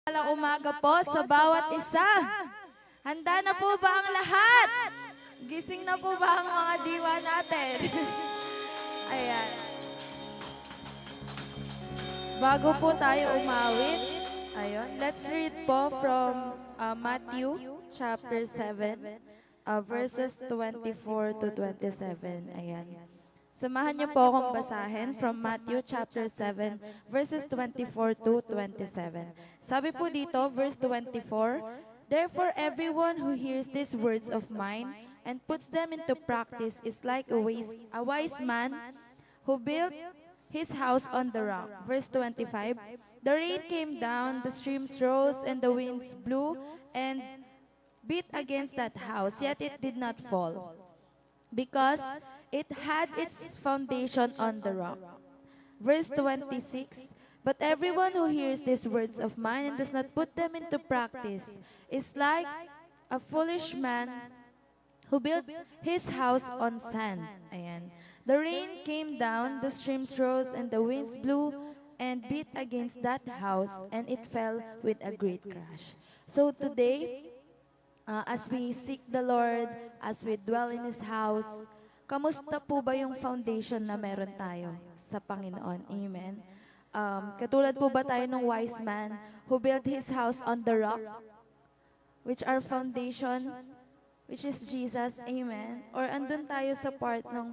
Mapagpalang umaga po sa bawat isa. Handa na po ba ang lahat? Gising na po ba ang mga diwa natin? Ayan. Bago po tayo umawit, ayun, let's read po from Matthew chapter 7, verses 24 to 27. Ayan. Samahan niyo po akong basahin from Matthew chapter 7, verses 24 to 27. Sabi po dito, verse 24, "Therefore everyone who hears these words of mine and puts them into practice is like a wise man who built his house on the rock." Verse 25, "The rain came down, the streams rose, and the winds blew and beat against that house, yet it did not fall, because it had its foundation on the rock." Verse 26, "But everyone who hears these words of mine and does not put them into practice is like a foolish man who built his house on sand." Ayan. "The rain came down, the streams rose, and the winds blew and beat against that house, and it fell with a great crash." So today, as we seek the Lord, as we dwell in His house, kamusta po ba yung foundation na meron tayo sa Panginoon? Amen. Katulad po ba tayo ng wise man who built his house on the rock, which our foundation, which is Jesus? Amen. Or andun tayo sa part ng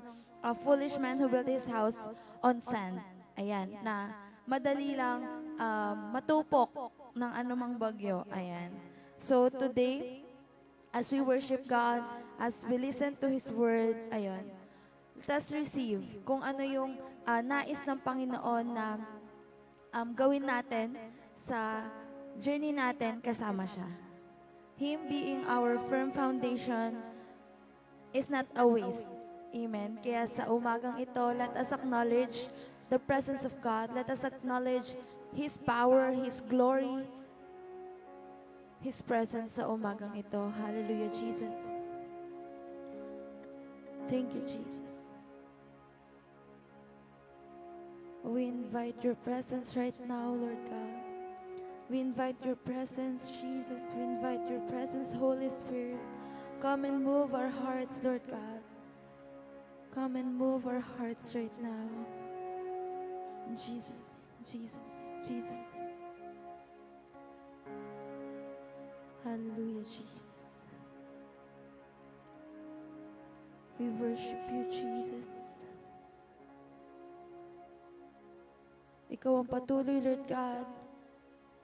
foolish man who built his house on sand. Ayan, na madali lang matupok ng anumang bagyo. Ayan. So today, as we worship God, as we listen to His Word, ayun, let us receive kung ano yung nais ng Panginoon na gawin natin sa journey natin kasama siya. Him being our firm foundation is not a waste. Amen. Kaya sa umagang ito, let us acknowledge the presence of God. Let us acknowledge His power, His glory, His presence sa umagang ito. Hallelujah, Jesus. Thank you, Jesus. We invite your presence right now, Lord God. We invite your presence, Jesus. We invite your presence, Holy Spirit. Come and move our hearts, Lord God. Come and move our hearts right now. In Jesus, Jesus, Jesus. Hallelujah, Jesus. We worship you, Jesus. Ikaw ang patuloy, Lord God,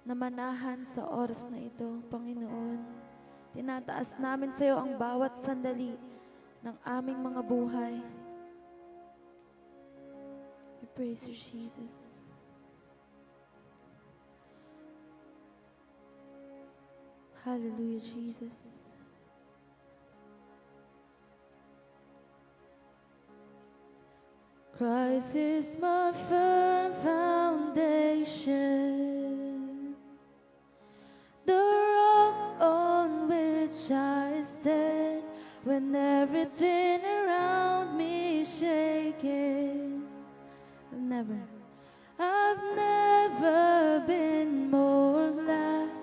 na manahan sa oras na ito, Panginoon. Tinataas namin sa iyo ang bawat sandali ng aming mga buhay. We praise you, Jesus. Hallelujah, Jesus. Christ is my firm foundation, the rock on which I stand when everything around me is shaking. I've never been more glad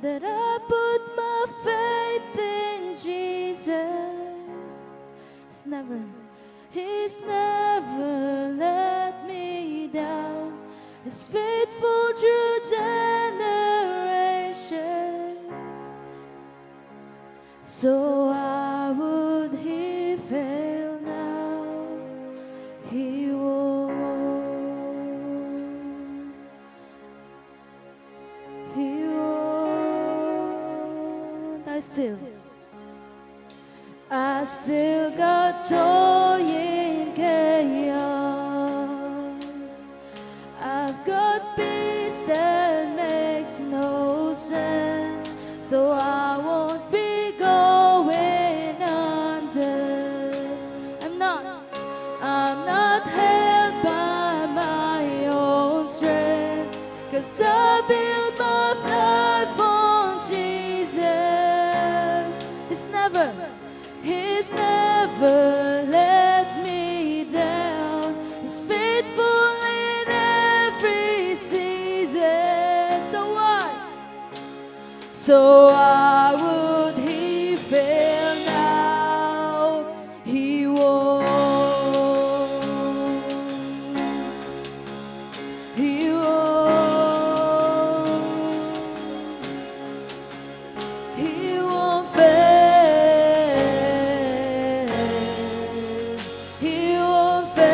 that I put my faith in Jesus. He's never let me down. He's faithful through generations. So why would He fail now? He won't. He won't. I still got joy in chaos. I've got peace that makes no sense. So I won't be going under. I'm not held by my own strength, 'cause I build my life on Jesus. He's never let me down. He's faithful in every season. So what? So why would he fail now? He won't. He won't. He won't fail. He won't fail.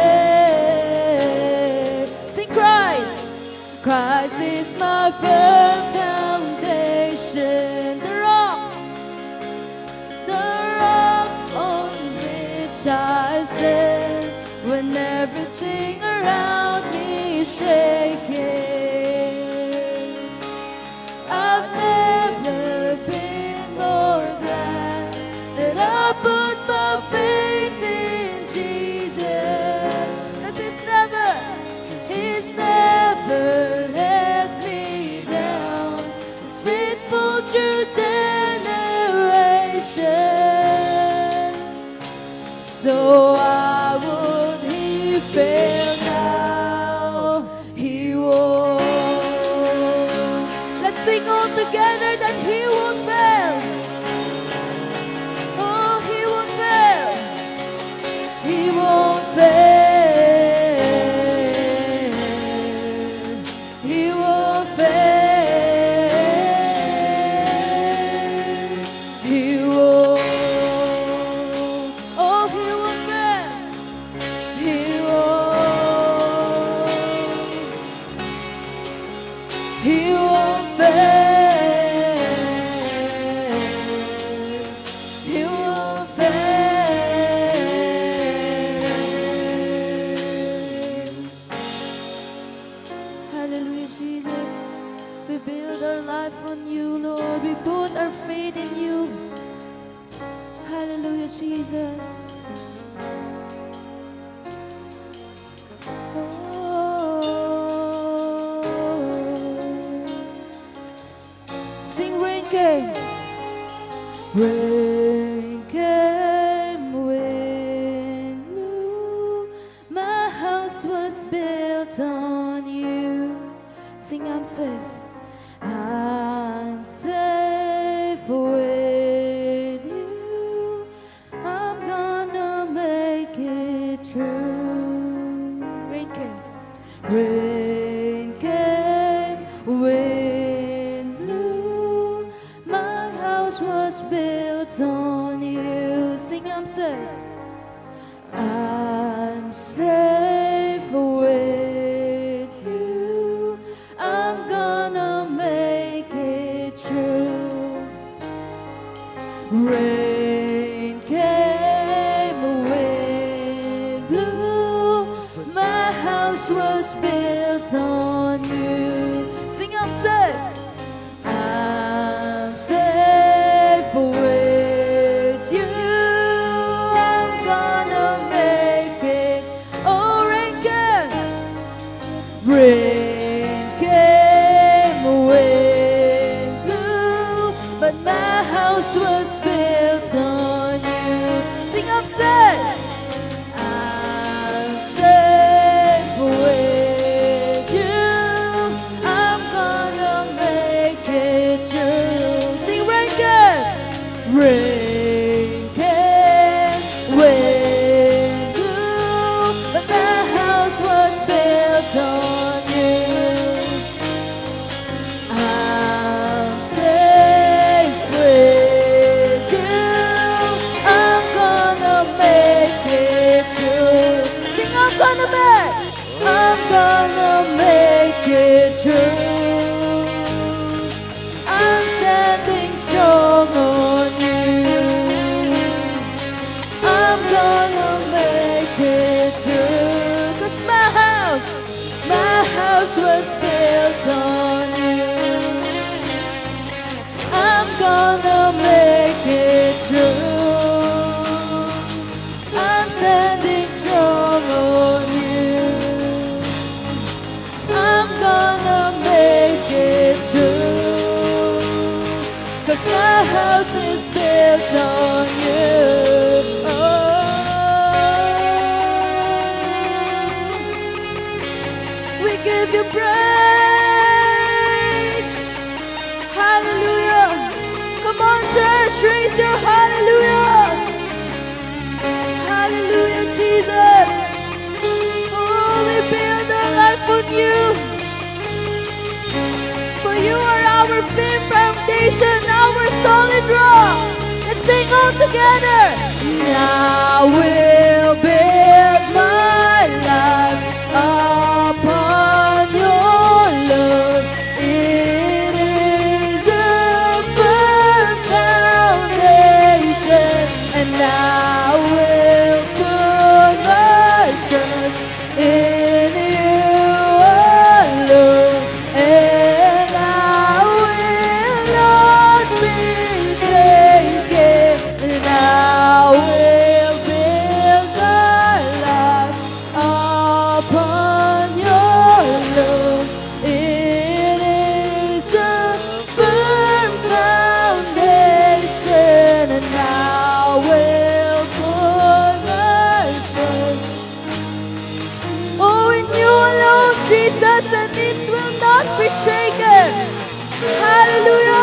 Sing Christ. Christ is my firm foundation, the rock on which I stand when everything around me is shaking. I've never been more glad that I put my faith in Jesus, 'cause He's never let me down. He's faithful through generations. So why would He fail now? He won't. Let's sing all together that He won't fail. Oh, He won't fail. He won't fail. He won't fail. He won't. Oh, He won't fail. He won't. He won't fail. He won't fail. Hallelujah, Jesus. We build our life on you, Lord. We put our faith in you. Hallelujah, Jesus. Sing Rain Came. Rain came, wind blew. My house was built on you. Sing I'm safe. I'm safe with you. I'm gonna make it through. Rain came. Rain came, wind blew. My house was built on you. Sing I'm safe. I'm safe with you. I'm gonna make it through. Rain came, wind blew. My house was built on you. Sing I'm safe. I'm safe with you. I'm gonna make it. Oh, rain came. Rain came, wind blew, but my house was built on you. Sing I'm safe. I'm safe with you. I'm gonna make it through. Sing rain came. Rain came, wind blew, but my house was built on you. I'm safe with you. I'm gonna make it through. Sing I'm gonna make it through. I'm standing strong on you. I'm gonna make it through. 'Cause my house was built on you. I'm gonna make it through. I'm standing strong on you. I'm gonna make it through. 'Cause my house is built on you. We give you praise. Hallelujah. foundation, our solid rock. Let's sing all together. I will build my life upon your love. It is a firm foundation, and I will put my trust in you alone, and I will not be shaken, and I will build my life upon your love. It is a firm foundation, and I will put my trust, oh, in you alone, Jesus, and it will not be shaken. Hallelujah.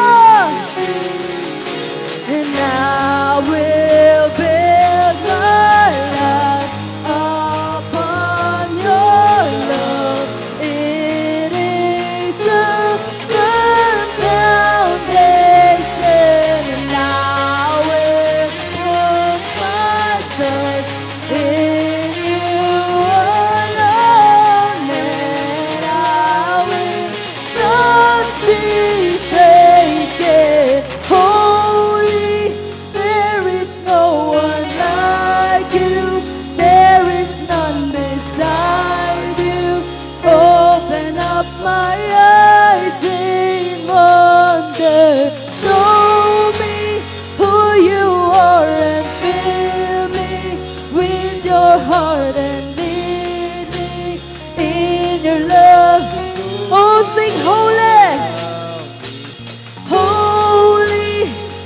And I will build my life upon your love. It is a firm foundation, and I will put my trust in you alone, and I will not be shaken. Holy, there is no one like you. There is none beside you. Open up my eyes in wonder. Show me who you are and fill me with your heart and lead me in your love. Oh, sing holy. Holy,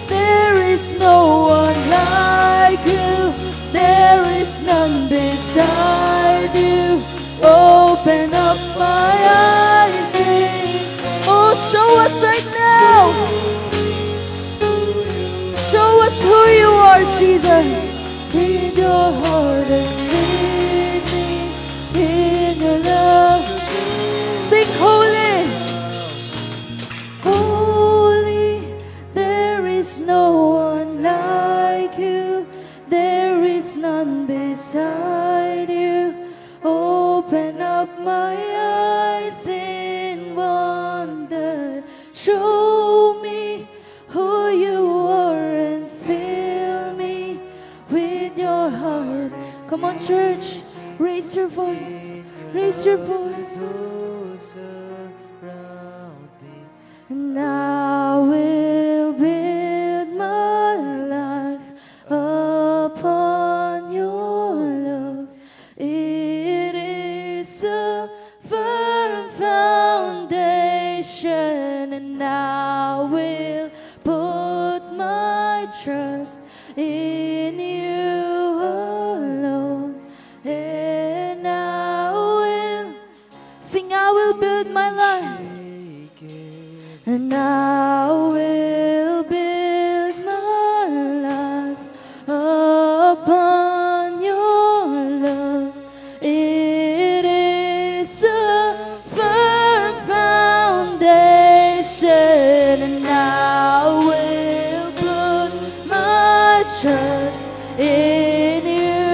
there is no one like you. There is none beside you. Open up my eyes in. Oh, show us right now. Show us who you are, Jesus. In your heart and lead me in your love. Sing holy. Holy, there is no one like you. There is none beside you. Open up my eyes in wonder. Show me who you are and fill me with your heart. Come on, church, raise your voice. Raise your voice. And I will build my life upon your love. It is a firm foundation, and I will put my trust in you alone, and I will sing. I will build my life. And I will build my life upon your love. It is a firm foundation, and I will put my trust in you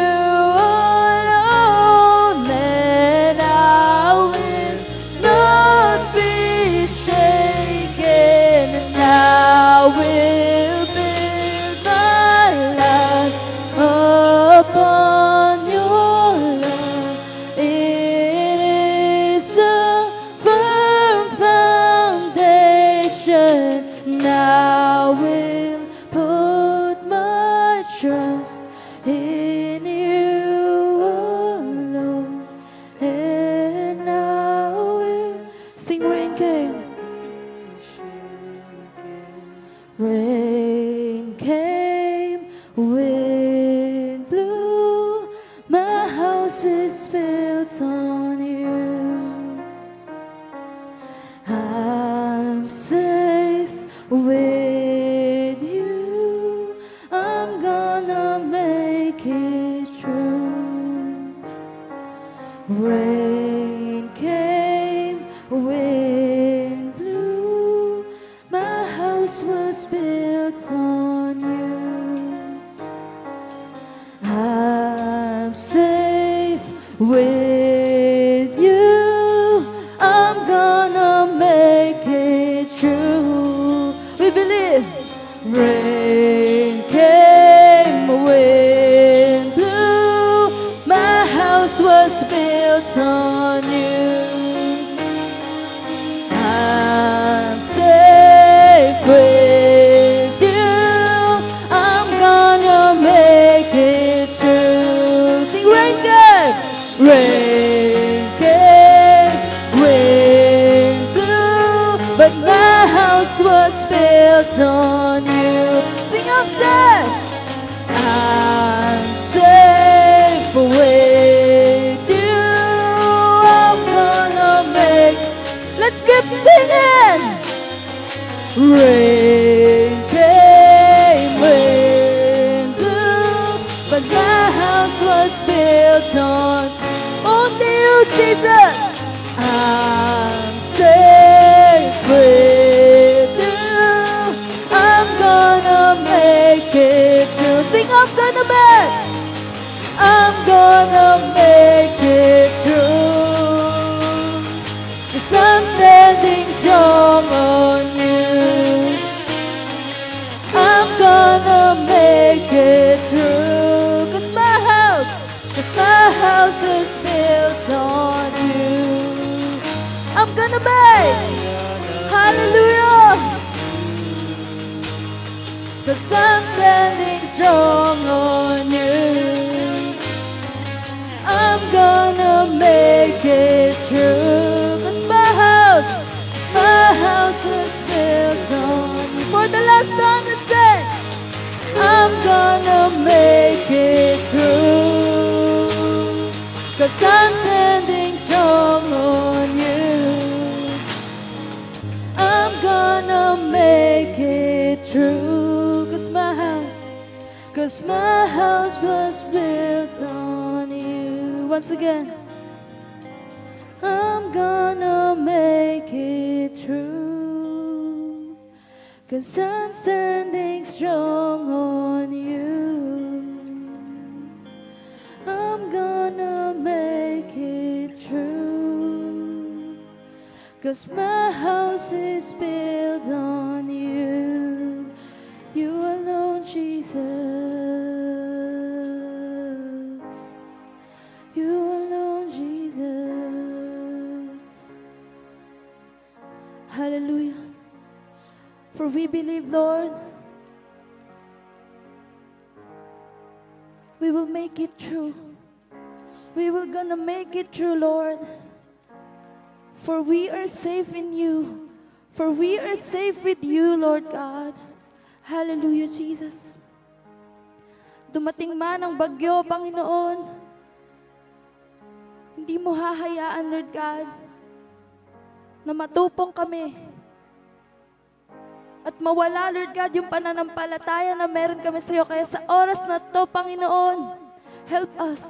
alone, and I will not be shaken, and I will build my life upon your love. It is a firm foundation, and I will put my trust in you alone, and I will sing. Rain came. Rain came, wind blew, my house is built on you. I'm safe with you. I'm gonna make it through. Rain came, wind blew, my house will was built on you. I'm safe with you. I'm gonna make it true. We believe. Rain came, wind blew. My house was built on you. I'm safe with you. I'm gonna make it true. Sing rain came, wind blew, but my house was built on you. Sing I'm safe. I'm safe with you. I'm gonna make. Let's keep singing. Rain came, wind blew, but my house was built on only you, Jesus. I'm safe with you. I'm gonna make it through. Sing, I'm gonna make it through. 'Cause I'm standing strong on you. I'm gonna make it through. 'Cause my house is built on you. I'm gonna make. Hallelujah. 'Cause I'm standing strong on you. I'm gonna make it through. 'Cause my house was built on you. For the last time, let's say, I'm gonna make it through. 'Cause I'm standing strong on you. I'm gonna make it through. 'Cause my house was built on you. Once again, I'm gonna make it through. 'Cause I'm standing strong on you. I'm gonna make it through. 'Cause my house is built on you. You alone, Jesus. You alone, Jesus. Hallelujah. For we believe, Lord, we will make it through. We will gonna make it through, Lord. For we are safe in you. For we are safe with you, Lord God. Hallelujah, Jesus. Dumating man ang bagyo, Panginoon, hindi mo hahayaan, Lord God, na matupong kami at mawala, Lord God, yung pananampalataya na meron kami sa iyo. Kaya sa oras na to, Panginoon, help us.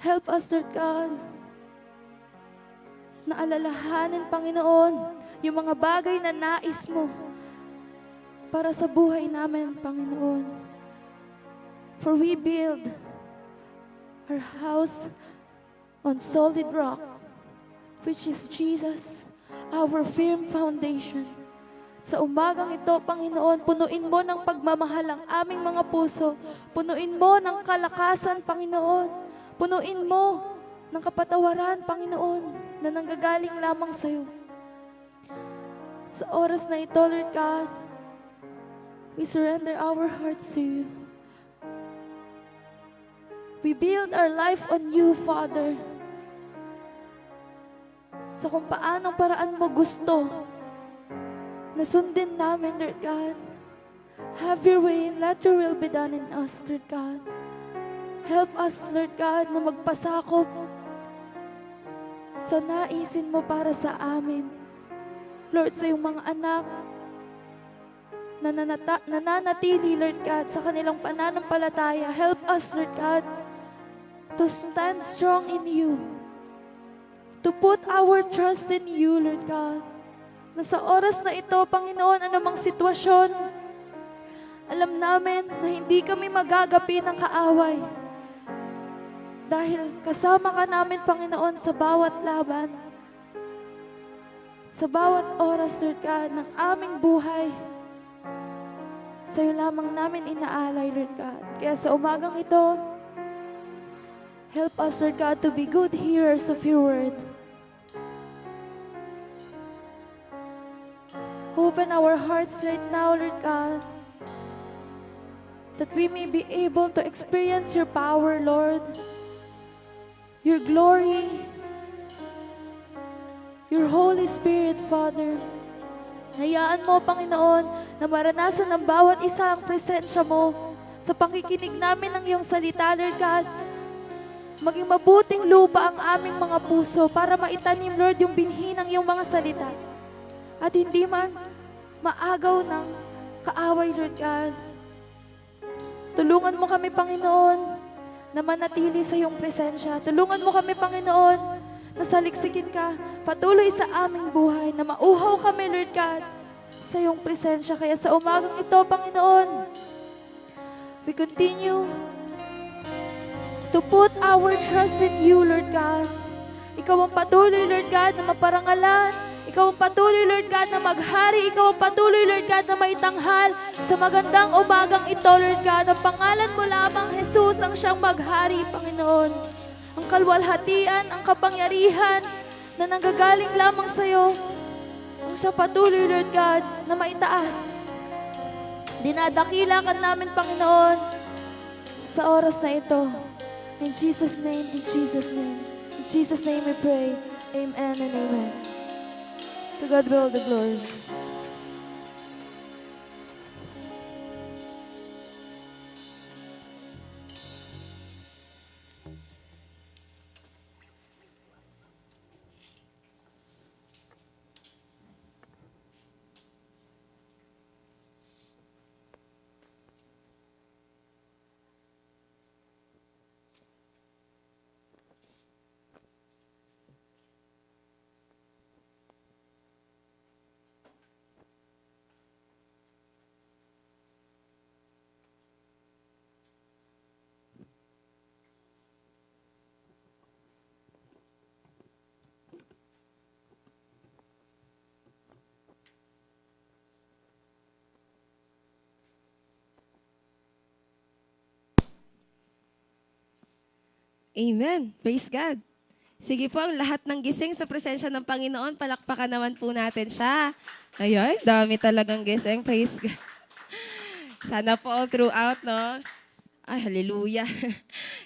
Help us, Lord God, na alalahanin, Panginoon, yung mga bagay na nais mo para sa buhay namin, Panginoon. For we build our house on solid rock, which is Jesus, our firm foundation. Sa umagang ito, Panginoon, punuin mo ng pagmamahal ang aming mga puso. Punuin mo ng kalakasan, Panginoon. Punuin mo ng kapatawaran, Panginoon, na nanggagaling lamang sa iyo. Sa oras na ito, Lord God, we surrender our hearts to you. We build our life on you, Father. Sa kung paanong paraan mo gusto na sundin namin, Lord God. Have your way and let your will be done in us, Lord God. Help us, Lord God, na magpasakop sa naisin mo para sa amin. Lord, sa iyong mga anak na nananatili, Lord God, sa kanilang pananampalataya. Help us, Lord God, to stand strong in you. To put our trust in you, Lord God. na sa oras na ito, Panginoon, anumang sitwasyon, alam namin na hindi kami magagapi ng kaaway. Dahil kasama ka namin, Panginoon, sa bawat laban, sa bawat oras, Lord God, ng aming buhay. Sa'yo lamang namin inaalay, Lord God. Kaya sa umagang ito, help us, Lord God, to be good hearers of your word. Open our hearts right now, Lord God, that we may be able to experience your power, Lord, your glory, your Holy Spirit, Father. Hayaan mo, Panginoon, na maranasan ng bawat isa ang presensya mo sa pakikinig namin ng iyong salita, Lord God. Maging mabuting lupa ang aming mga puso para maitanim, Lord, yung binhi ng iyong mga salita. At hindi man maagaw ng kaaway, Lord God. Tulungan mo kami, Panginoon, na manatili sa iyong presensya. Tulungan mo kami, Panginoon, na saliksikin ka patuloy sa aming buhay, na mauhaw kami, Lord God, sa iyong presensya. Kaya sa umagang ito, Panginoon, we continue to put our trust in you, Lord God. Ikaw ang patuloy, Lord God, na maparangalan. Ikaw ang patuloy, Lord God, na maghari. Ikaw ang patuloy, Lord God, na maitanghal sa magandang umagang ito, Lord God. Ang pangalan mo lamang, Jesus, ang siyang maghari, Panginoon. Ang kalwalhatian, ang kapangyarihan na nanggagaling lamang sa iyo, ang siya patuloy, Lord God, na maitaas. Dinadakila ka namin, Panginoon, sa oras na ito. In Jesus' name, in Jesus' name. In Jesus' name we pray. Amen and amen. To God be all the glory. Amen. Praise God. Sige po, ang lahat ng gising sa presensya ng Panginoon, palakpakan naman po natin siya. Ayun, dami talagang gising. Praise God. Sana po all throughout, no? Ay, hallelujah.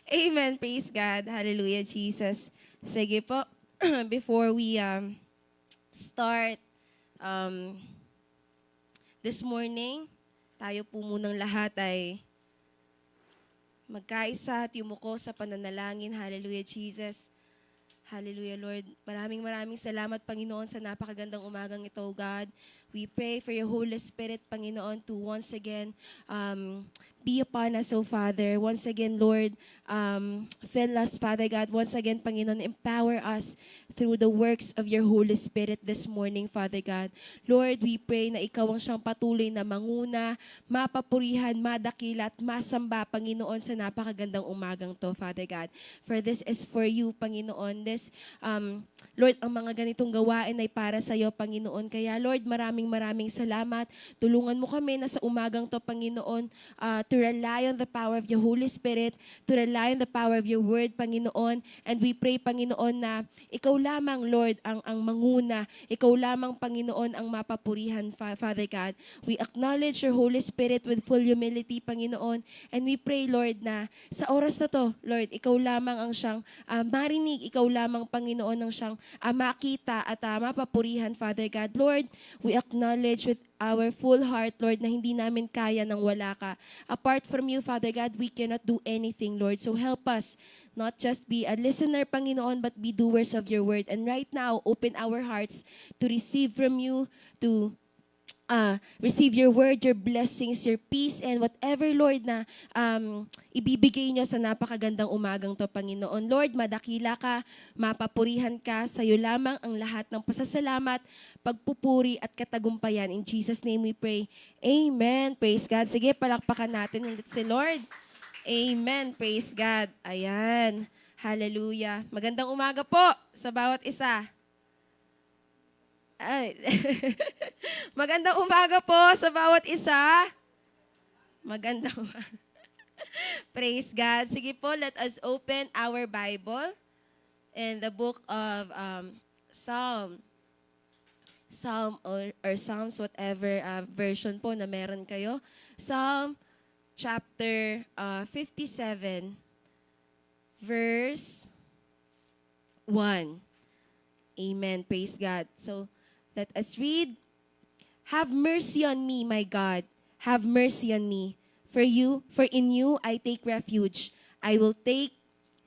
Amen. Praise God. Hallelujah, Jesus. Sige po, before we start this morning, tayo po munang lahat ay magkaisa at yumuko sa pananalangin. Hallelujah, Jesus. Hallelujah, Lord. Maraming salamat, Panginoon, sa napakagandang umagang ito, God. We pray for your Holy Spirit, Panginoon, to once again be upon us, oh Father. Once again, Lord, fill us, Father God. Once again, Panginoon, empower us through the works of your Holy Spirit this morning, Father God. Lord, we pray na ikaw ang siyang patuloy na manguna, mapapurihan, madakila, at masamba, Panginoon, sa napakagandang umagang to, Father God. For this is for you, Panginoon. This, Lord, ang mga ganitong gawain ay para sa iyo, Panginoon. Kaya, Lord, maraming salamat. Tulungan mo kami na sa umagang to, Panginoon, to rely on the power of your Holy Spirit, to rely on the power of your word, Panginoon. And we pray, Panginoon, na ikaw lamang, Lord, ang manguna. Ikaw lamang, Panginoon, ang mapapurihan, Father God. We acknowledge your Holy Spirit with full humility, Panginoon. And we pray, Lord, na sa oras na to, Lord, ikaw lamang ang siyang marinig. Ikaw lamang, Panginoon, ang siyang makita at mapapurihan, Father God. Lord, we acknowledge with our full heart, Lord, na hindi namin kaya nang wala ka. Apart from you, Father God, we cannot do anything, Lord. So help us not just be a listener, Panginoon, but be doers of your word. And right now, open our hearts to receive from you, to receive your word, your blessings, your peace, and whatever, Lord, na ibibigay nyo sa napakagandang umagang to, Panginoon. Lord, madakila ka, mapapurihan ka, sa'yo lamang ang lahat ng pasasalamat, pagpupuri at katagumpayan. In Jesus' name we pray. Amen. Praise God. Sige, palakpakan natin ulit si Lord. Amen. Praise God. Ayan. Hallelujah. Magandang umaga po sa bawat isa. Ay. Magandang umaga po sa bawat isa. Magandang umaga. Praise God. Sige po, let us open our Bible in the book of Psalm or Psalms, whatever version po na meron kayo. Psalm chapter 57, verse 1. Amen. Praise God. So, let us read. Have mercy on me, my God. Have mercy on me. For in you I take refuge. I will take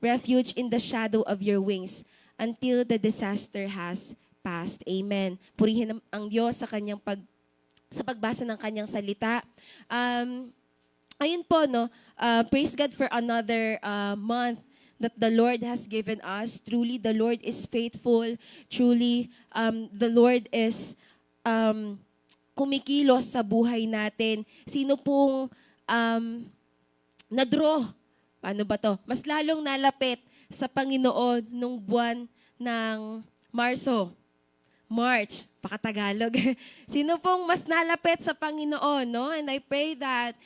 refuge in the shadow of your wings until the disaster has passed. Amen. Purihin ang Diyos sa pagbasa ng kanyang salita. Ayun po, no? Praise God for another month that the Lord has given us. Truly, the Lord is faithful. Truly, the Lord is kumikilos sa buhay natin. Sino pong na-draw? Paano ba to? Mas lalong nalapit sa Panginoon nung buwan ng March, pakatagalog. Sino pong mas nalapit sa Panginoon, no? And I pray that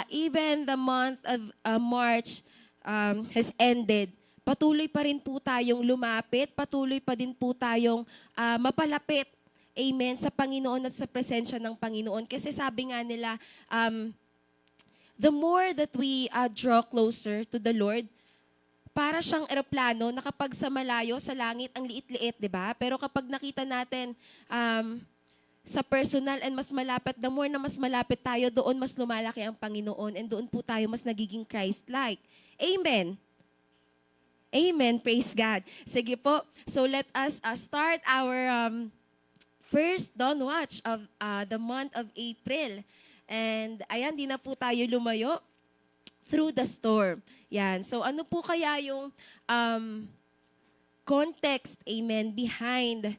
even the month of March has ended, patuloy pa rin po tayong lumapit, patuloy pa din po tayong mapalapit, amen, sa Panginoon at sa presensya ng Panginoon. Kasi sabi nga nila, the more that we draw closer to the Lord, para siyang eroplano na kapag sa malayo, sa langit, ang liit-liit, di ba? Pero kapag nakita natin sa personal and mas malapit, the more na mas malapit tayo, doon mas lumalaki ang Panginoon and doon po tayo mas nagiging Christ-like. Amen. Amen. Praise God. Sige po. So let us start our first dawn watch of the month of April. And ayan, di na po tayo lumayo through the storm. Yan. So ano po kaya yung context, amen, behind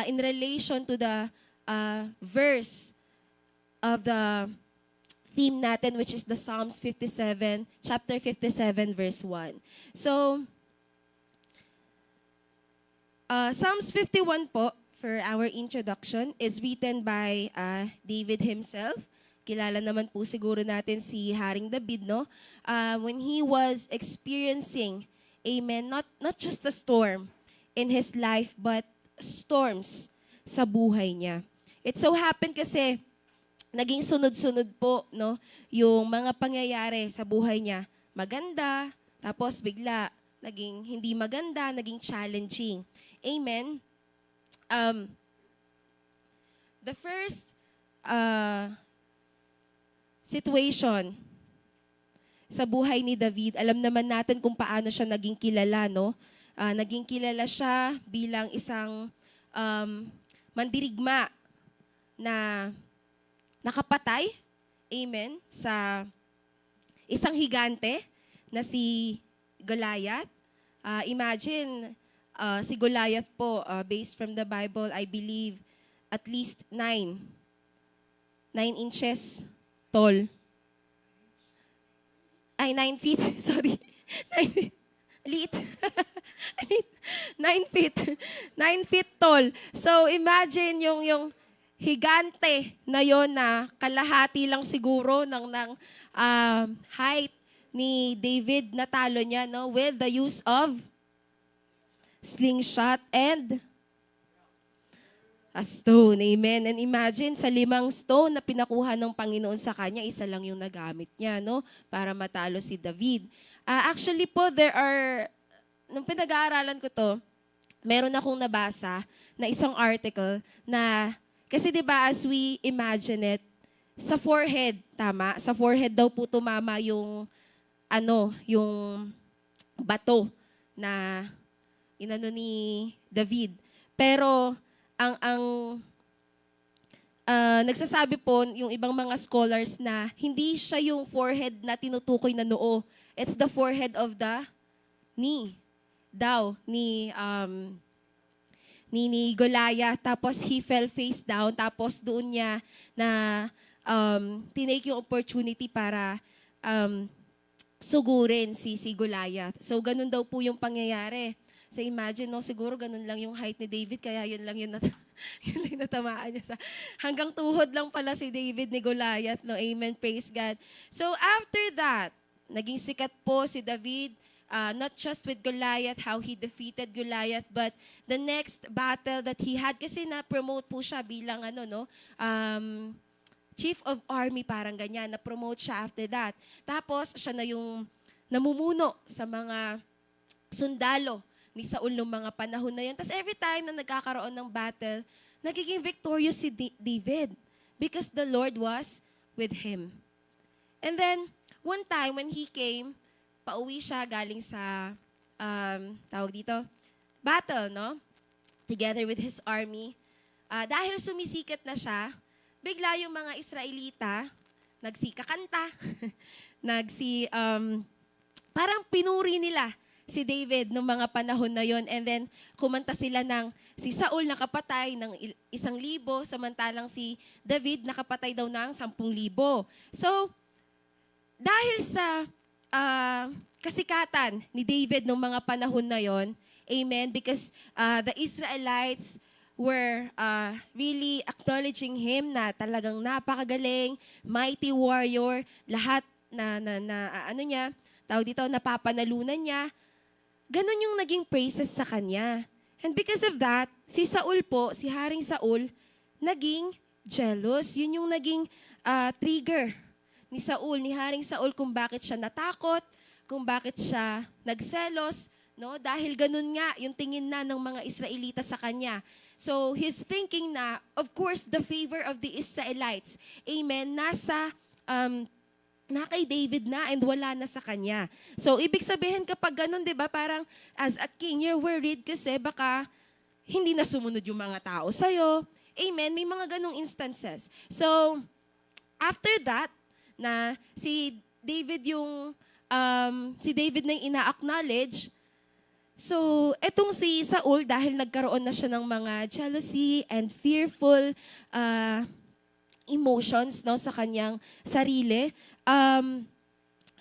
in relation to the verse of the theme natin, which is the Psalms 57, chapter 57, verse 1. So, Psalms 51 po, for our introduction, is written by David himself. Kilala naman po siguro natin si Haring David, no? When he was experiencing, amen, not just a storm in his life, but storms sa buhay niya. It so happened kasi, naging sunod-sunod po, no, yung mga pangyayari sa buhay niya. Maganda, tapos bigla, naging hindi maganda, naging challenging. Amen. The first situation sa buhay ni David, alam naman natin kung paano siya naging kilala, no? Naging kilala siya bilang isang mandirigma na nakapatay, amen, sa isang higante na si Goliath. Imagine, si Goliath po, based from the Bible, I believe, at least 9 inches tall. Ay, 9 feet, sorry. 9 feet. Liit. 9 feet. 9 feet tall. So, imagine yung higante na yon na kalahati lang siguro ng height ni David, natalo niya, no, with the use of slingshot and a stone. Amen. And imagine, sa 5 stone na pinakuha ng Panginoon sa kanya, isa lang yung nagamit niya, no, para matalo si David. Actually po, nung pinag-aaralan ko to, meron akong nabasa na isang article na, kasi di ba as we imagine it, sa forehead, tama? Sa forehead daw po tumama yung bato na inano ni David. Pero ang nagsasabi po yung ibang mga scholars na hindi siya yung forehead na tinutukoy na noo. It's the forehead of the knee daw ni Goliath. Tapos he fell face down. Tapos doon niya na tinake yung opportunity para sugurin si Goliath. So ganun daw po yung pangyayari. So imagine, no, siguro ganun lang yung height ni David, kaya yun lang yun yun lang yung natamaan niya sa hanggang tuhod lang pala si David ni Goliath, no. Amen, praise God. So after that, naging sikat po si David, not just with Goliath, how he defeated Goliath, but the next battle that he had, kasi na-promote po siya bilang chief of army, parang ganyan, na-promote siya after that. Tapos siya na yung namumuno sa mga sundalo ni Saul noong mga panahon na yun. Tapos every time na nagkakaroon ng battle, nagiging victorious si David because the Lord was with him. And then, one time when he came, pauwi siya galing sa, tawag dito, battle, no? Together with his army. Dahil sumisikat na siya, bigla yung mga Israelita, nagsikakanta, parang pinuri nila si David noong mga panahon na yon. And then, kumanta sila ng si Saul nakapatay ng 1,000, samantalang si David nakapatay daw ng 10,000. So, dahil sa kasikatan ni David noong mga panahon na yon, amen, because the Israelites were really acknowledging him na talagang napakagaling, mighty warrior, lahat napapanalunan niya. Ganon yung naging praises sa kanya. And because of that, si Saul po, si Haring Saul, naging jealous. Yun yung naging trigger ni Saul, ni Haring Saul, kung bakit siya natakot, kung bakit siya nagselos, no? Dahil ganun nga yung tingin na ng mga Israelita sa kanya. So he's thinking na, of course, the favor of the Israelites, amen, nasa na kay David na and wala na sa kanya. So, ibig sabihin kapag ganun, di ba, parang as a king, you're worried kasi baka hindi na sumunod yung mga tao sa'yo. Amen? May mga ganung instances. So, after that, na si David na yung ina-acknowledge, so, etong si Saul, dahil nagkaroon na siya ng mga jealousy and fearful emotions, no, sa kanyang sarili,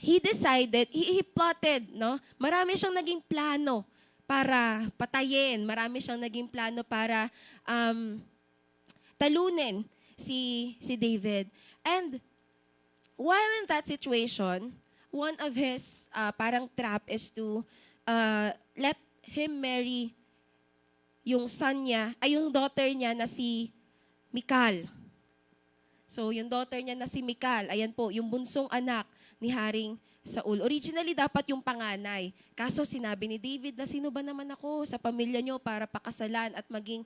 he decided, he plotted, no? Marami siyang naging plano para patayin. Marami siyang naging plano para talunin si David. And while in that situation, one of his parang trap is to let him marry yung son niya, ay yung daughter niya na si Michal. So, yung daughter niya na si Michal, ayan po, yung bunsong anak ni Haring Saul. Originally, dapat yung panganay. Kaso sinabi ni David na sino ba naman ako sa pamilya niyo para pakasalan at maging,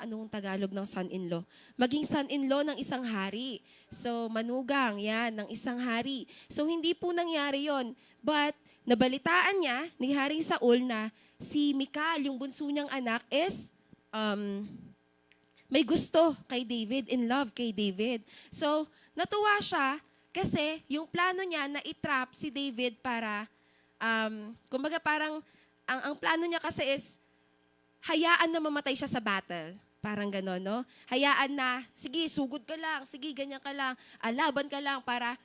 anong Tagalog ng son-in-law? Maging son-in-law ng isang hari. So, manugang, yan, ng isang hari. So, hindi po nangyari yon. But, nabalitaan niya ni Haring Saul na si Michal, yung bunso niyang anak, is may gusto kay David, in love kay David. So, natuwa siya kasi yung plano niya na i-trap si David para, kumbaga parang, ang plano niya kasi is, hayaan na mamatay siya sa battle. Parang gano'n, no? Hayaan na, sige, sugod ka lang, sige, ganyan ka lang, laban ka lang para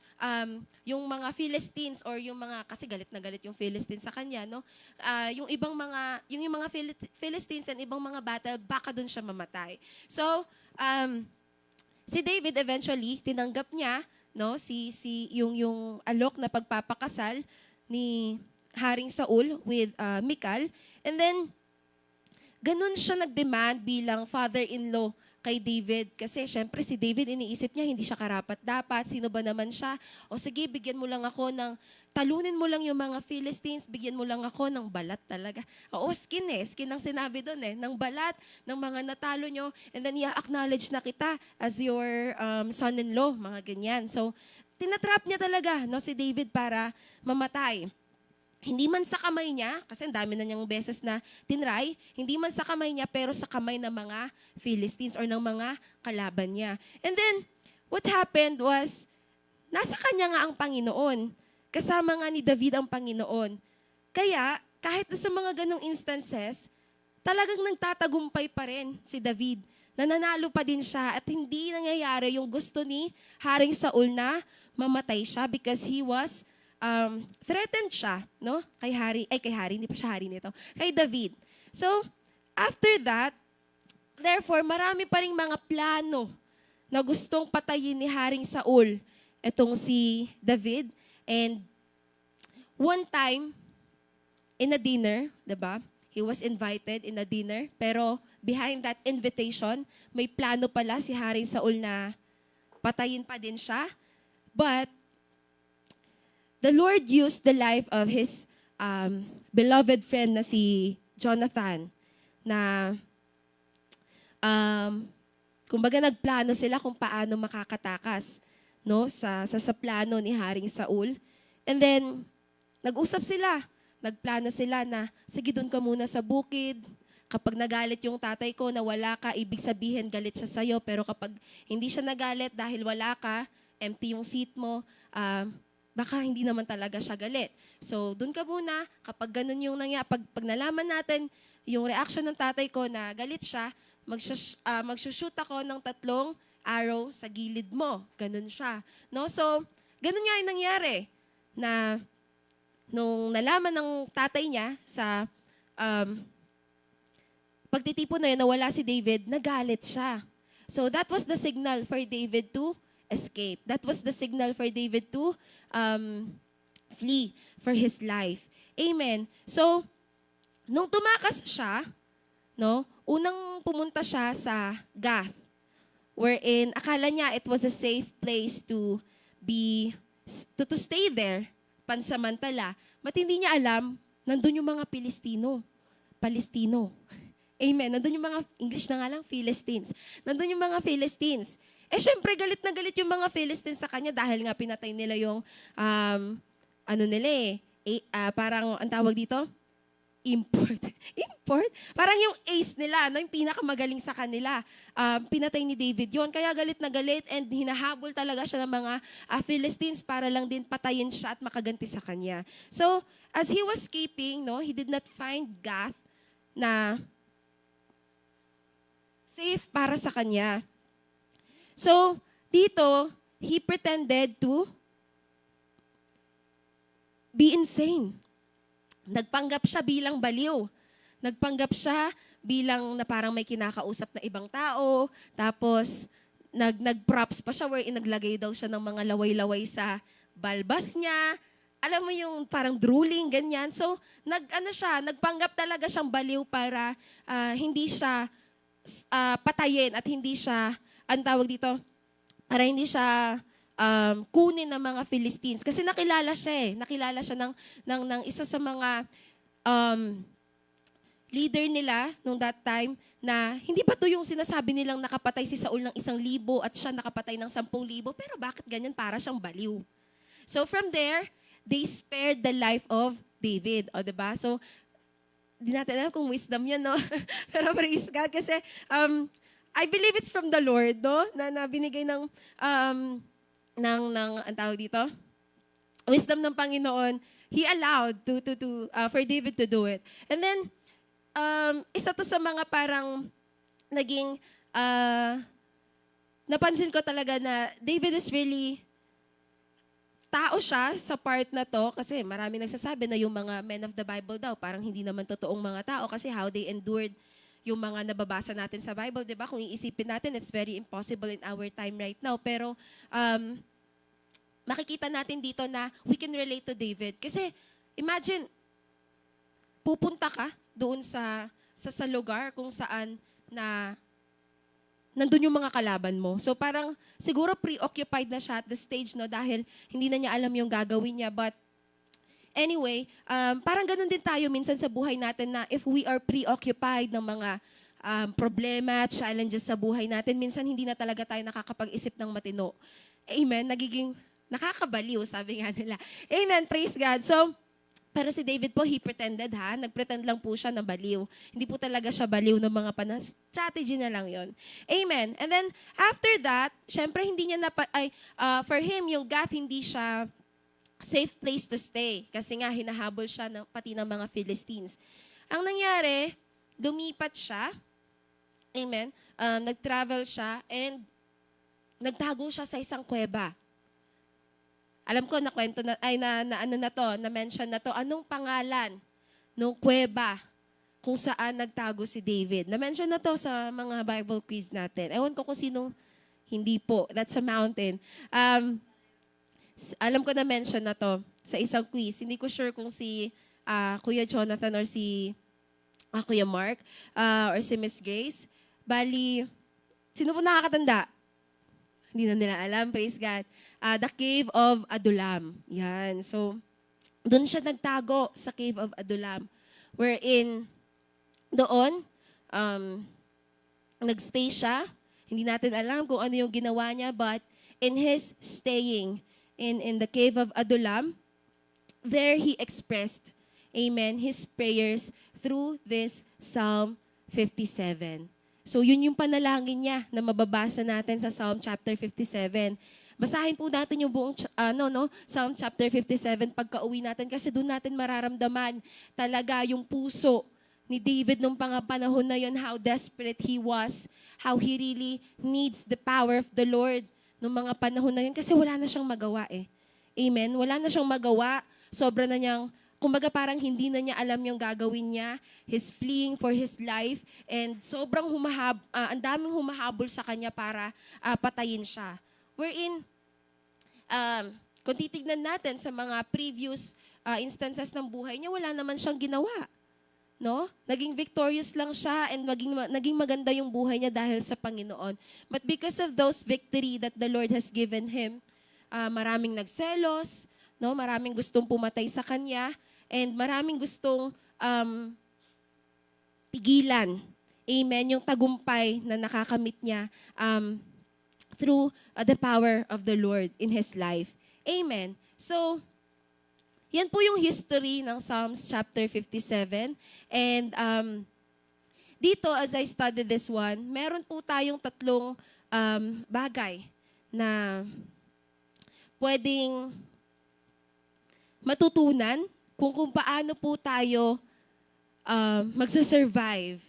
yung mga Philistines or yung mga, kasi galit na galit yung Philistines sa kanya, no? Yung mga Philistines and ibang mga battle, baka doon siya mamatay. So, si David eventually, tinanggap niya, no, yung alok na pagpapakasal ni Haring Saul with Michal. And then, ganun siya nag-demand bilang father-in-law kay David. Kasi syempre si David, iniisip niya, hindi siya karapat-dapat. Sino ba naman siya? O sige, bigyan mo lang ako talunin mo lang yung mga Philistines, bigyan mo lang ako ng balat talaga. Oo, skin ang sinabi doon ng balat, ng mga natalo nyo, and then i-acknowledge na kita as your son-in-law, mga ganyan. So, tinatrap niya talaga, no, si David para mamatay. hindi man sa kamay niya, kasi ang dami na niyang beses na tinry, hindi man sa kamay niya, pero sa kamay ng mga Philistines or ng mga kalaban niya. And then, what happened was, nasa kanya nga ang Panginoon. Kasama nga ni David ang Panginoon. Kaya, kahit na sa mga ganong instances, talagang nagtatagumpay pa rin si David. Nananalo pa din siya at hindi nangyayari yung gusto ni Haring Saul na mamatay siya because he was threatened siya, no? Kay Hari, hindi pa siya hari nito. Kay David. So, after that, therefore, marami pa ring mga plano na gustong patayin ni Haring Saul itong si David. And one time, in a dinner, diba? He was invited in a dinner, pero behind that invitation, may plano pala si Haring Saul na patayin pa din siya. But the Lord used the life of his beloved friend na si Jonathan na kumbaga nagplano sila kung paano makakatakas, no, sa plano ni Haring Saul. And then nag-usap sila. Nagplano sila na, sige, doon ka muna sa bukid. Kapag nagalit yung tatay ko na wala ka, ibig sabihin galit siya sa'yo. Pero kapag hindi siya nagalit dahil wala ka, empty yung seat mo, baka hindi naman talaga siya galit. So, doon ka muna. Kapag ganun yung pag nalaman natin yung reaction ng tatay ko na galit siya, magsushoot ako ng 3 arrow sa gilid mo. Ganun siya. No? So, ganun nga yung nangyari na nung nalaman ng tatay niya sa pagtitipon na yun na wala si David, nagalit siya. So that was the signal for David to escape. That was the signal for David to flee for his life. Amen. So, nung tumakas siya, no, unang pumunta siya sa Gath, wherein akala niya it was a safe place to stay there pansamantala. Ba't hindi niya alam, nandun yung mga Palestino. Amen. Nandun yung mga, English na nga lang, Philistines. Nandun yung mga Philistines. Syempre, galit na galit yung mga Philistines sa kanya dahil nga pinatay nila yung, parang, ang tawag dito? Import. Parang yung ace nila, no, yung pinakamagaling sa kanila. Pinatay ni David yon. Kaya galit na galit and hinahabol talaga siya ng mga Philistines para lang din patayin siya at makaganti sa kanya. So, as he was escaping, no, he did not find Gath na safe para sa kanya. So, dito, he pretended to be insane. Nagpanggap siya bilang baliw. Nagpanggap siya bilang na parang may kinakausap na ibang tao. Tapos, nag-props pa siya wherein naglagay daw siya ng mga laway-laway sa balbas niya. Alam mo yung parang drooling, ganyan. So, nagpanggap talaga siyang baliw para hindi siya patayin at hindi siya, ang tawag dito, para hindi siya kunin ng mga Philistines. Kasi nakilala siya Nakilala siya ng isa sa mga leader nila nung that time na hindi ba to yung sinasabi nilang nakapatay si Saul ng 1,000 at siya nakapatay ng 10,000, pero bakit ganyan? Para siyang baliw. So from there, they spared the life of David. O, diba? So, di natin alam kung wisdom yan, no? Pero praise God kasi I believe it's from the Lord, no? Na binigay ng ang tawag dito, wisdom ng Panginoon, He allowed for David to do it. And then, isa to sa mga parang naging, napansin ko talaga na David is really, tao siya sa part na to, kasi marami nagsasabi na yung mga men of the Bible daw, parang hindi naman totoong mga tao kasi how they endured yung mga nababasa natin sa Bible, di ba? Kung iisipin natin, it's very impossible in our time right now. Pero, makikita natin dito na we can relate to David. Kasi, imagine, pupunta ka doon sa lugar kung saan na nandun yung mga kalaban mo. So, parang, siguro preoccupied na siya at the stage, no? Dahil hindi na niya alam yung gagawin niya. But, anyway, parang ganun din tayo minsan sa buhay natin na if we are preoccupied ng mga problema, challenges sa buhay natin, minsan hindi na talaga tayo nakakapag-isip ng matino. Amen? Nagiging nakakabaliw, sabi nga nila. Amen? Praise God. So, Pero si David po, he pretended ha. Nagpretend lang po siya na baliw. Hindi po talaga siya baliw ng mga strategy na lang yon. Amen. And then, after that, syempre hindi niya for him, yung Gath, hindi siya safe place to stay. Kasi nga, hinahabol siya pati ng mga Philistines. Ang nangyari, lumipat siya. Amen. Nag-travel siya and nagtago siya sa isang kuweba. Alam ko na kwento na mention na to. Anong pangalan nung kuweba kung saan nagtago si David? Na-mention na to sa mga Bible quiz natin. Ewan ko kung sinong hindi po. That's a mountain. Alam ko na-mention na to sa isang quiz. Hindi ko sure kung si Kuya Jonathan or si Kuya Mark or si Miss Grace. Bali, sino po nakakatanda? Hindi na nila alam, praise God. The Cave of Adullam. Yan. So, doon siya nagtago sa Cave of Adullam. Wherein, doon, nagstay siya. Hindi natin alam kung ano yung ginawa niya, but in his staying in the Cave of Adullam, there he expressed, amen, his prayers through this Psalm 57. So, yun yung panalangin niya na mababasa natin sa Psalm chapter 57. Basahin po natin yung buong Psalm chapter 57 pagka-uwi natin kasi doon natin mararamdaman talaga yung puso ni David nung panahon na yun, how desperate he was, how he really needs the power of the Lord nung mga panahon na yun kasi wala na siyang magawa eh. Amen? Wala na siyang magawa. Sobra na niyang, kumbaga parang hindi na niya alam yung gagawin niya. He's fleeing for his life and sobrang ang daming humahabol sa kanya para patayin siya. Wherein, kung titignan natin sa mga previous instances ng buhay niya, wala naman siyang ginawa. No? Naging victorious lang siya and naging maganda yung buhay niya dahil sa Panginoon. But because of those victory that the Lord has given him, maraming nagselos, no? Maraming gustong pumatay sa kanya, and maraming gustong pigilan. Amen. Yung tagumpay na nakakamit niya through the power of the Lord in his life. Amen. So, yan po yung history ng Psalms chapter 57. And dito, as I studied this one, meron po tayong tatlong bagay na pwedeng matutunan kung paano po tayo magsasurvive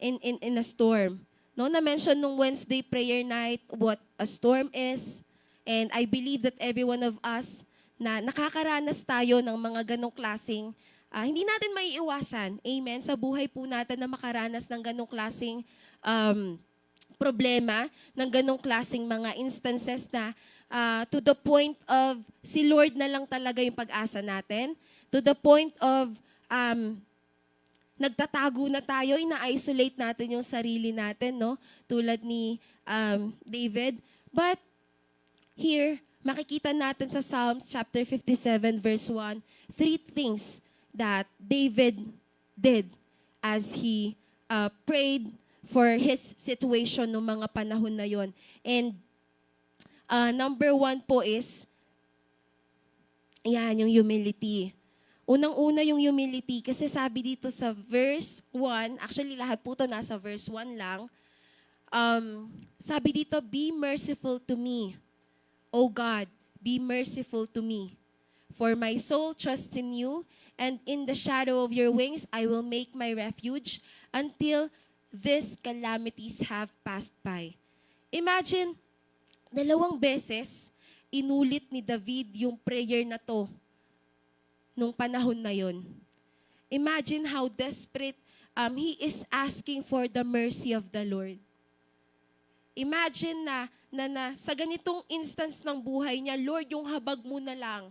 in a storm. No, na-mention nung Wednesday prayer night what a storm is. And I believe that every one of us na nakakaranas tayo ng mga ganong klaseng, hindi natin maiiwasan, amen, sa buhay po natin na makaranas ng ganong klaseng problema, ng ganong klaseng mga instances na to the point of si Lord na lang talaga yung pag-asa natin, to the point of nagtatago na tayo, ina-isolate natin yung sarili natin, no? Tulad ni David. But here, makikita natin sa Psalms chapter 57 verse 1, three things that David did as he prayed for his situation noong mga panahon na yon. And number one po is, yan, yung humility. Unang-una yung humility kasi sabi dito sa verse 1, actually lahat po ito nasa verse 1 lang, sabi dito, be merciful to me, O God, be merciful to me. For my soul trusts in you, and in the shadow of your wings I will make my refuge until these calamities have passed by. Imagine, 2 beses, inulit ni David yung prayer na to nung panahon na yon. Imagine how desperate he is asking for the mercy of the Lord. Imagine na sa ganitong instance ng buhay niya, Lord, yung habag mo na lang.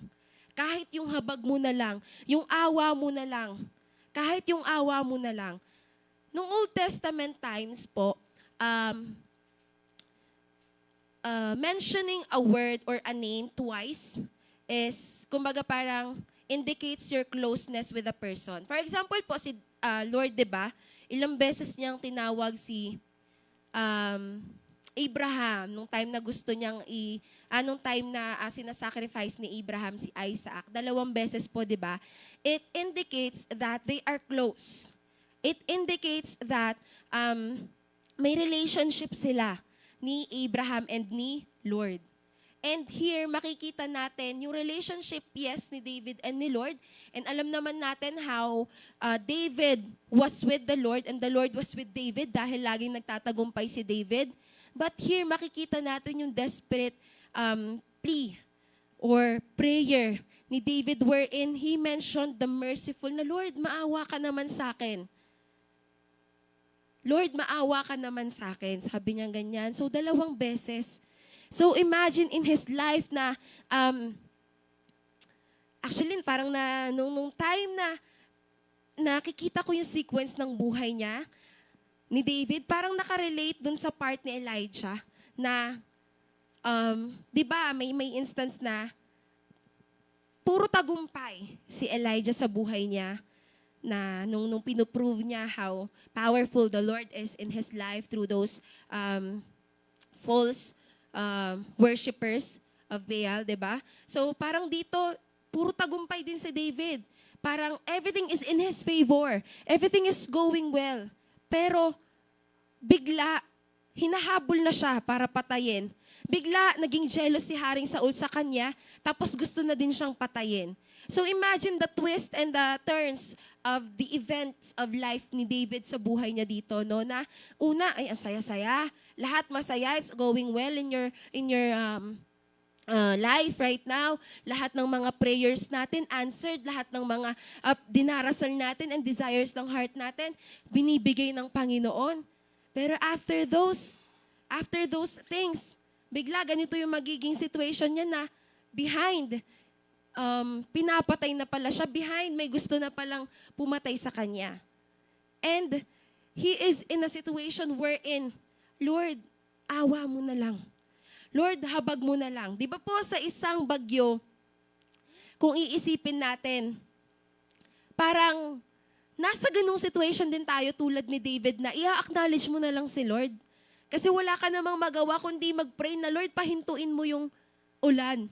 Kahit yung habag mo na lang. Yung awa mo na lang. Kahit yung awa mo na lang. Nung Old Testament times po, mentioning a word or a name twice is, kumbaga parang, indicates your closeness with a person. For example po, si Lord, diba, ilang beses niyang tinawag si Abraham, nung time na gusto niyang nung time na sinasacrifice ni Abraham si Isaac, 2 beses po, di ba? It indicates that they are close. It indicates that may relationship sila ni Abraham and ni Lord. And here, makikita natin yung relationship, yes, ni David and ni Lord. And alam naman natin how David was with the Lord and the Lord was with David dahil laging nagtatagumpay si David. But here, makikita natin yung desperate plea or prayer ni David wherein he mentioned the merciful na, Lord, maawa ka naman sa akin. Lord, maawa ka naman sa akin. Sabi niya ganyan. So, 2 beses. So, imagine in his life na, actually, parang nung time na nakikita ko yung sequence ng buhay niya, ni David, parang nakarelate dun sa part ni Elijah na, di ba, may instance na puro tagumpay si Elijah sa buhay niya na nung pinoprove niya how powerful the Lord is in his life through those false worshipers of Baal, di ba? So parang dito, puro tagumpay din si David. Parang everything is in his favor. Everything is going well. Pero bigla, hinahabol na siya para patayin. Bigla, naging jealous si Haring Saul sa kanya, tapos gusto na din siyang patayin. So imagine the twist and the turns of the events of life ni David sa buhay niya dito, no? Na una, ay ang saya-saya, lahat masaya, it's going well in your life right now. Lahat ng mga prayers natin answered, lahat ng mga dinarasal natin and desires ng heart natin, binibigay ng Panginoon. Pero after those things, bigla ganito yung magiging situation niya na behind, pinapatay na pala siya, behind, may gusto na palang pumatay sa kanya. And he is in a situation wherein, Lord, awa mo na lang. Lord, habag mo na lang. Di ba po sa isang bagyo, kung iisipin natin, parang nasa ganung situation din tayo tulad ni David na i-acknowledge mo na lang si Lord. Kasi wala ka namang magawa kundi mag-pray na, Lord, pahintuin mo yung ulan.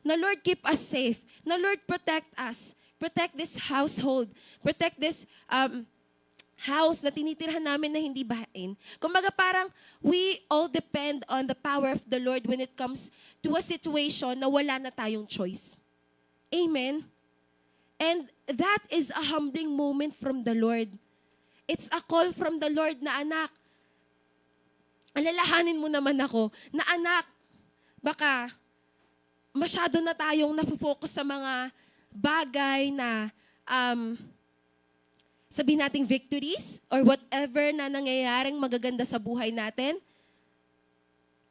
Na Lord, keep us safe. Na Lord, protect us. Protect this household. Protect this house na tinitirhan namin na hindi bahain. Kumbaga parang we all depend on the power of the Lord when it comes to a situation na wala na tayong choice. Amen? And that is a humbling moment from the Lord. It's a call from the Lord na, anak, alalahanin mo naman ako, na anak, baka masyado na tayong nafo-focus sa mga bagay na sabihin nating victories or whatever na nangyayaring magaganda sa buhay natin.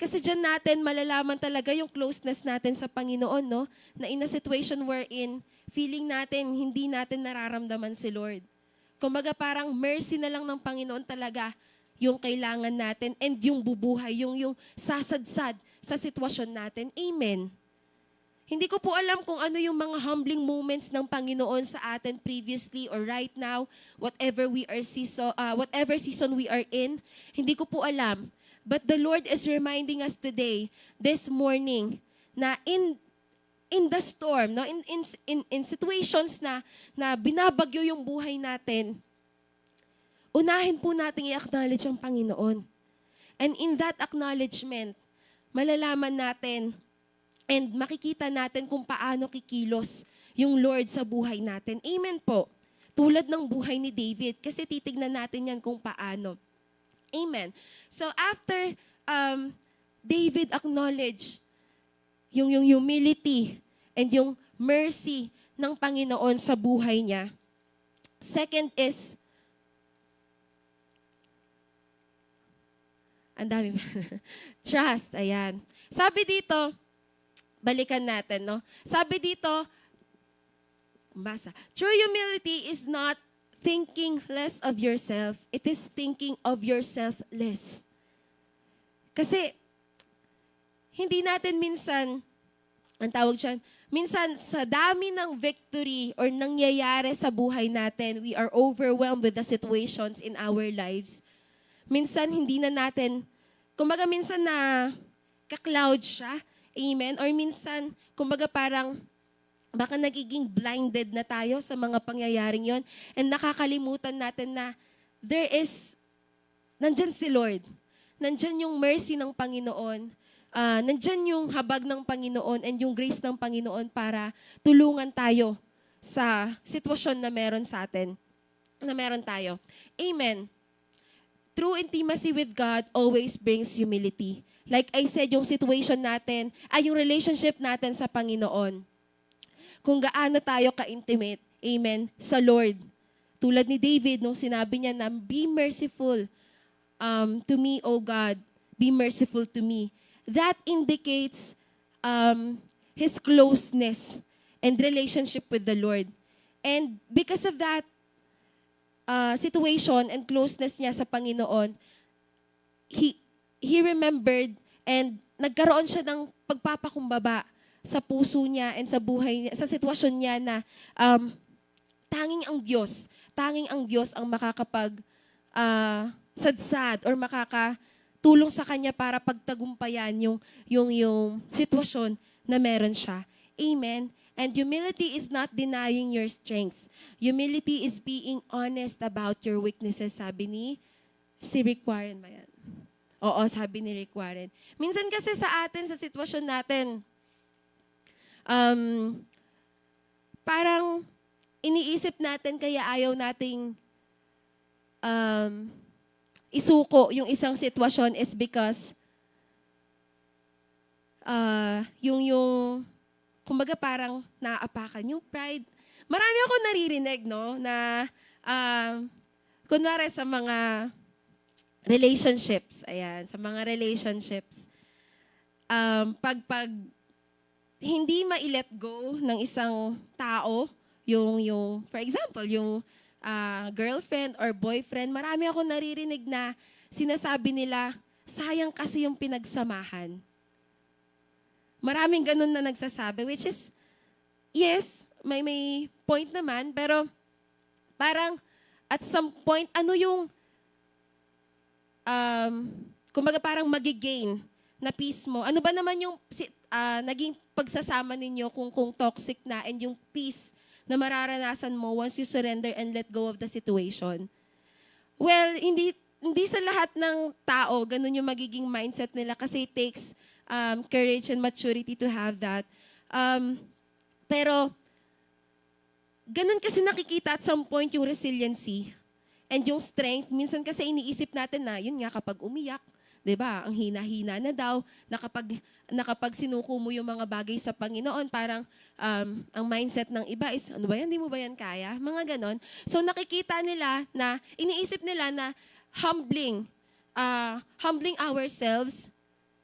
Kasi dyan natin malalaman talaga yung closeness natin sa Panginoon, no? Na in a situation wherein feeling natin hindi natin nararamdaman si Lord. Kumbaga parang mercy na lang ng Panginoon talaga yung kailangan natin and yung bubuhay, yung sasadsad sa sitwasyon natin. Amen. Hindi ko po alam kung ano yung mga humbling moments ng Panginoon sa atin previously or right now, whatever season we are in. Hindi ko po alam. But the Lord is reminding us today, this morning, na in the storm, no, in situations na binabagyo yung buhay natin, unahin po nating i-acknowledge ang Panginoon. And in that acknowledgement, malalaman natin and makikita natin kung paano kikilos yung Lord sa buhay natin. Amen po. Tulad ng buhay ni David, kasi titignan natin yan kung paano. Amen. So after David acknowledge yung humility and yung mercy ng Panginoon sa buhay niya, second is, ang dami trust, ayan. Sabi dito, balikan natin, no? Sabi dito, basa, true humility is not thinking less of yourself, it is thinking of yourself less. Kasi, hindi natin minsan, ang tawag dyan, minsan sa dami ng victory or nangyayari sa buhay natin, we are overwhelmed with the situations in our lives. Minsan, hindi na natin kumbaga minsan na ka-cloud siya, amen, or minsan, kumbaga parang, baka nagiging blinded na tayo sa mga pangyayaring yon and nakakalimutan natin na nandyan si Lord. Nandyan yung mercy ng Panginoon. Nandyan yung habag ng Panginoon and yung grace ng Panginoon para tulungan tayo sa sitwasyon na meron sa atin, na meron tayo. Amen. True intimacy with God always brings humility. Like I said, yung situation natin, yung relationship natin sa Panginoon. Kung gaano tayo ka-intimate, amen, sa Lord. Tulad ni David, nung sinabi niya na, be merciful to me, O God. Be merciful to me. That indicates his closeness and relationship with the Lord. And because of that situation and closeness niya sa Panginoon, he remembered and nagkaroon siya ng pagpapakumbaba sa puso niya and sa buhay niya, sa sitwasyon niya na tanging ang Diyos ang makakapag sadsad or makakatulong sa kanya para pagtagumpayan yung sitwasyon na meron siya. Amen. And humility is not denying your strengths. Humility is being honest about your weaknesses, sabi ni si Rick Warren ba yan? Oo, sabi ni Rick Warren. Minsan kasi sa atin, sa sitwasyon natin, parang iniisip natin kaya ayaw nating isuko yung isang sitwasyon is because kumbaga parang naaapakan yung pride. Marami ako naririnig, no, na kunwari sa mga relationships, sa mga relationships, pag hindi ma-let go ng isang tao, yung for example, yung girlfriend or boyfriend, marami ako naririnig na sinasabi nila, sayang kasi yung pinagsamahan. Maraming ganun na nagsasabi, which is, yes, may point naman, pero parang at some point, ano yung, kumbaga parang magigain na peace mo? Ano ba naman yung naging pagsasama ninyo kung toxic na and yung peace na mararanasan mo once you surrender and let go of the situation? Well, hindi sa lahat ng tao, ganun yung magiging mindset nila kasi it takes courage and maturity to have that. Pero, ganun kasi nakikita at some point yung resiliency and yung strength. Minsan kasi iniisip natin na, yun nga, kapag umiyak, 'di ba? Ang hina-hina na daw, nakapag sinuko mo yung mga bagay sa Panginoon, parang ang mindset ng iba is, ano ba yan, hindi mo ba yan kaya? Mga ganon. So nakikita nila na, iniisip nila na humbling ourselves,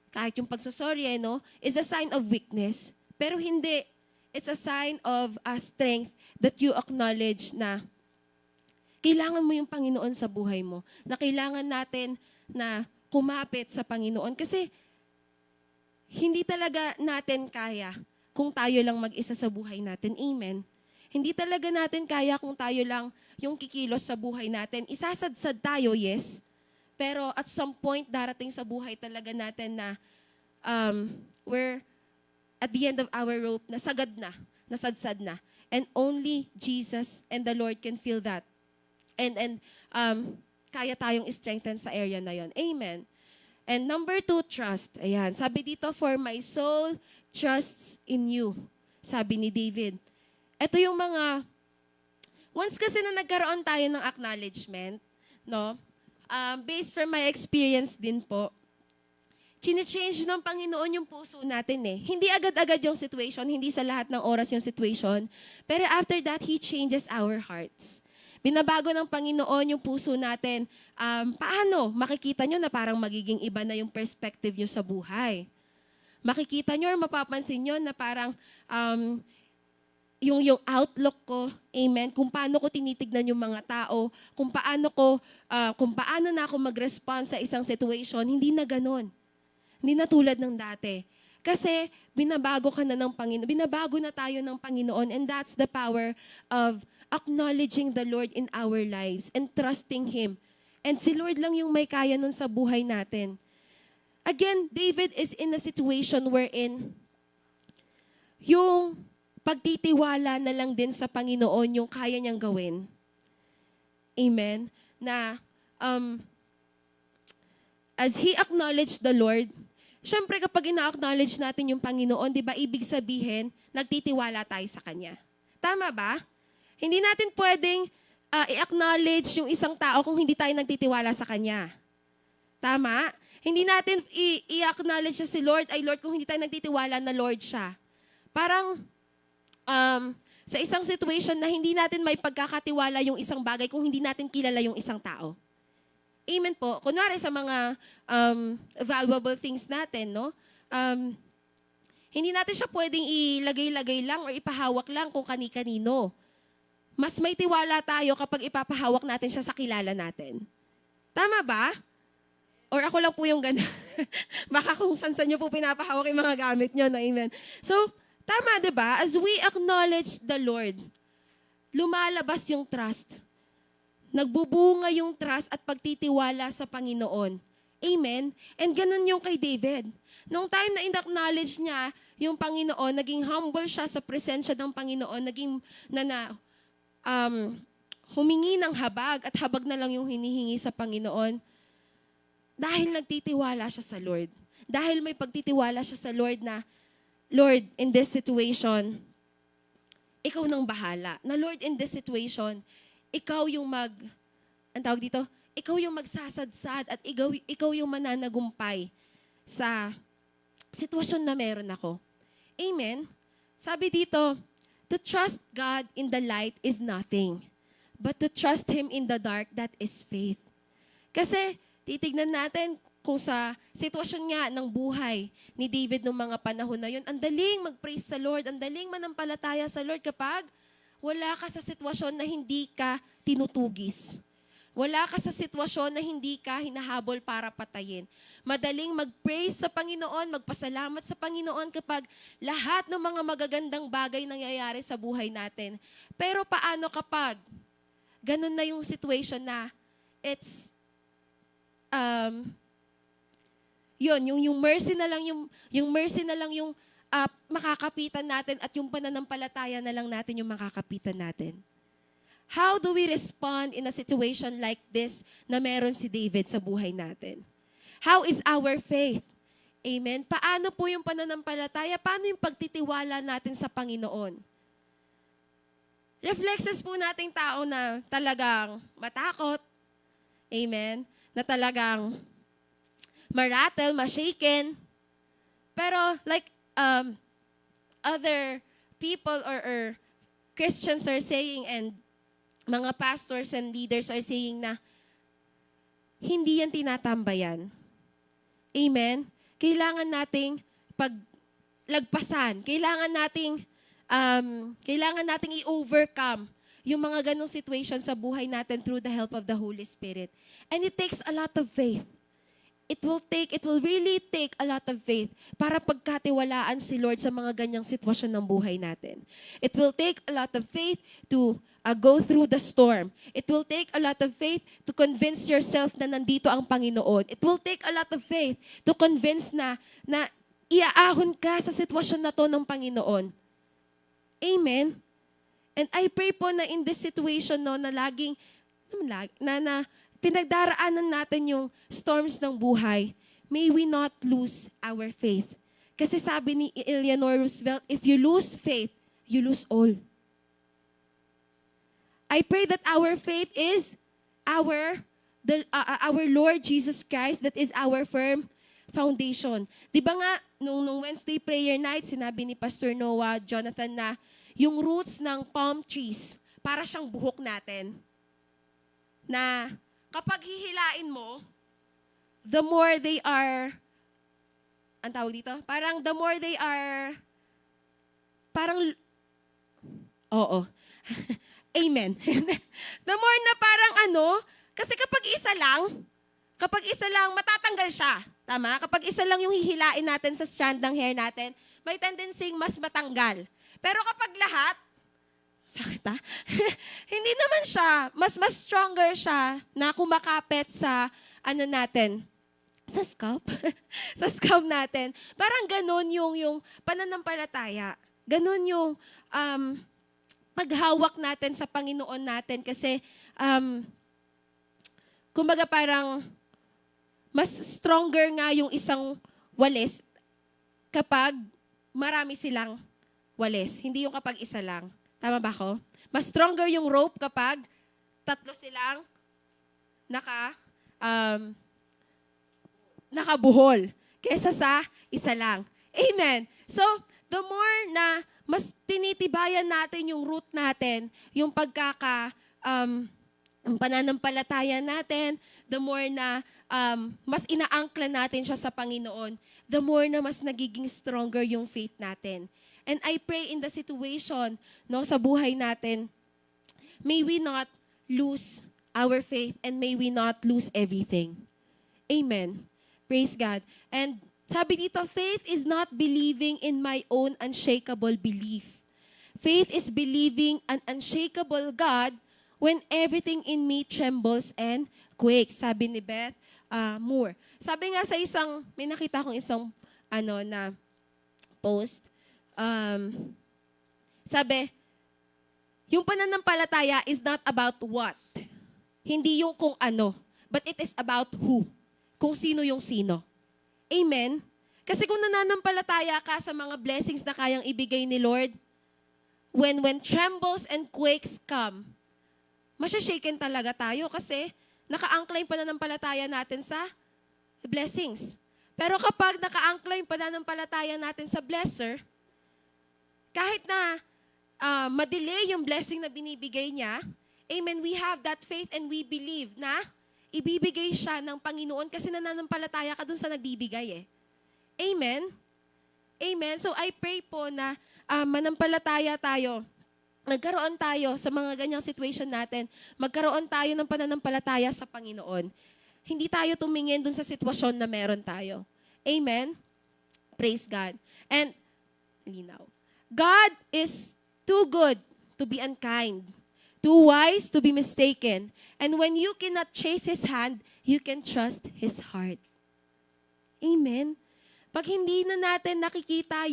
kahit yung pagsasorry, no, is a sign of weakness. Pero hindi. It's a sign of strength that you acknowledge na kailangan mo yung Panginoon sa buhay mo. Na kailangan natin na kumapit sa Panginoon. Kasi hindi talaga natin kaya kung tayo lang mag-isa sa buhay natin. Amen. Hindi talaga natin kaya kung tayo lang yung kikilos sa buhay natin. Isasadsad tayo, yes. Pero at some point, darating sa buhay talaga natin na we're at the end of our rope, nasadsad na. And only Jesus and the Lord can feel that. And kaya tayong strengthen sa area na yon. Amen. And number 2, trust. Ayan. Sabi dito, for my soul trusts in you. Sabi ni David. Ito yung mga, once kasi na nagkaroon tayo ng acknowledgement, no? Based from my experience din po, chine-change ng Panginoon yung puso natin eh. Hindi agad-agad yung situation, hindi sa lahat ng oras yung situation, pero after that, He changes our hearts. Binabago ng Panginoon yung puso natin. Paano? Makikita nyo na parang magiging iba na yung perspective nyo sa buhay. Makikita nyo or mapapansin nyo na parang yung outlook ko, amen, kung paano ko tinitignan yung mga tao, kung paano na ako mag-respond sa isang situation, hindi na ganun. Hindi na tulad ng dati. Kasi binabago ka na ng Panginoon. Binabago na tayo ng Panginoon, and that's the power of acknowledging the Lord in our lives and trusting Him. And si Lord lang yung may kaya nun sa buhay natin. Again, David is in a situation wherein yung pagtitiwala na lang din sa Panginoon yung kaya niyang gawin. Amen? Na as he acknowledged the Lord, syempre kapag ina-acknowledge natin yung Panginoon, di ba, ibig sabihin, nagtitiwala tayo sa Kanya. Tama ba? Hindi natin pwedeng i-acknowledge yung isang tao kung hindi tayo nagtitiwala sa Kanya. Tama? Hindi natin i-acknowledge si Lord, ay Lord, kung hindi tayo nagtitiwala na Lord siya. Parang sa isang situation na hindi natin may pagkakatiwala yung isang bagay kung hindi natin kilala yung isang tao. Amen po. Kunwari sa mga valuable things natin, no? Hindi natin siya pwedeng ilagay-lagay lang or ipahawak lang kung kani-kanino. Mas may tiwala tayo kapag ipapahawak natin siya sa kilala natin. Tama ba? Or ako lang po yung gano'n. Baka kung saan niyo po pinapahawak yung mga gamit niyo, no? Amen. So, tama, di ba? As we acknowledge the Lord, lumalabas yung trust. Nagbubunga yung trust at pagtitiwala sa Panginoon. Amen? And ganun yung kay David. Nung time na in-acknowledge niya yung Panginoon, naging humble siya sa presensya ng Panginoon, naging humingi ng habag at habag na lang yung hinihingi sa Panginoon dahil nagtitiwala siya sa Lord. Dahil may pagtitiwala siya sa Lord na, Lord, in this situation, ikaw nang bahala. Na Lord, in this situation, ikaw yung ikaw yung magsasadsad at ikaw yung mananagumpay sa sitwasyon na meron ako. Amen? Sabi dito, to trust God in the light is nothing, but to trust Him in the dark, that is faith. Kasi, titignan natin kung sa sitwasyon nga ng buhay ni David noong mga panahon na yun, ang daling mag-praise sa Lord, ang daling manampalataya sa Lord kapag wala ka sa sitwasyon na hindi ka tinutugis. Wala ka sa sitwasyon na hindi ka hinahabol para patayin. Madaling mag-praise sa Panginoon, magpasalamat sa Panginoon kapag lahat ng mga magagandang bagay nangyayari sa buhay natin. Pero paano kapag ganun na yung situation na it's yung mercy na lang yung makakapitan natin at yung pananampalataya na lang natin yung makakapitan natin. How do we respond in a situation like this na meron si David sa buhay natin? How is our faith? Amen? Paano po yung pananampalataya? Paano yung pagtitiwala natin sa Panginoon? Reflexes po nating tao na talagang matakot. Amen? Na talagang ma-rattle, ma-shaken. Pero like other people or Christians are saying and mga pastors and leaders are saying na hindi yan tinatambayan. Amen? Kailangan nating paglagpasan. Kailangan nating i-overcome yung mga ganong situation sa buhay natin through the help of the Holy Spirit. And it takes a lot of faith. It will really take a lot of faith para pagkatiwalaan si Lord sa mga ganyang sitwasyon ng buhay natin. It will take a lot of faith to go through the storm. It will take a lot of faith to convince yourself na nandito ang Panginoon. It will take a lot of faith to convince na iaahon ka sa sitwasyon na to ng Panginoon. Amen? And I pray po na in this situation no, na laging, na pinagdaraanan natin yung storms ng buhay, may we not lose our faith. Kasi sabi ni Eleanor Roosevelt, if you lose faith, you lose all. I pray that our faith is our Lord Jesus Christ, that is our firm foundation. Di ba nga, nung Wednesday prayer night, sinabi ni Pastor Noah Jonathan na yung roots ng palm trees, para siyang buhok natin. Na kapag hihilain mo, the more they are, ang tawag dito? Parang the more they are, oo. Amen. The more na parang kasi kapag isa lang, matatanggal siya. Tama? Kapag isa lang yung hihilain natin sa strand ng hair natin, may tendency mas matanggal. Pero kapag lahat, sakit ha? Hindi naman siya. Mas stronger siya na kumakapit sa sa scalp. Sa scalp natin. Parang ganun yung pananampalataya. Ganun yung paghawak natin sa Panginoon natin kasi kumbaga parang mas stronger nga yung isang walis kapag marami silang walis. Hindi yung kapag isa lang. Tama ba ako? Mas stronger yung rope kapag tatlo silang nakabuhol kaysa sa isa lang. Amen. So, the more na mas tinitibayan natin yung root natin, yung ang pananampalataya natin, the more na mas inaangkla natin siya sa Panginoon, the more na mas nagiging stronger yung faith natin. And I pray in the situation, no, sa buhay natin, may we not lose our faith and may we not lose everything. Amen. Praise God. And sabi dito, faith is not believing in my own unshakable belief. Faith is believing an unshakable God when everything in me trembles and quakes. Sabi ni Beth Moore. Sabi nga sa may nakita kong isang na post. Sabi, yung pananampalataya is not about what. Hindi yung kung ano. But it is about who. Kung sino yung sino. Amen? Kasi kung nananampalataya ka sa mga blessings na kayang ibigay ni Lord, when trembles and quakes come, masyashaken talaga tayo kasi nakaangkla yung pananampalataya natin sa blessings. Pero kapag nakaangkla yung pananampalataya natin sa blesser, kahit na madelay yung blessing na binibigay niya, amen, we have that faith and we believe na ibibigay siya ng Panginoon kasi nananampalataya ka dun sa nagbibigay eh. Amen? Amen? So I pray po na manampalataya tayo. Magkaroon tayo sa mga ganyang situation natin. Magkaroon tayo ng pananampalataya sa Panginoon. Hindi tayo tumingin dun sa sitwasyon na meron tayo. Amen? Praise God. And, God is too good to be unkind, too wise to be mistaken. And when you cannot chase His hand, you can trust His heart. Amen? Pag hindi na natin nakikita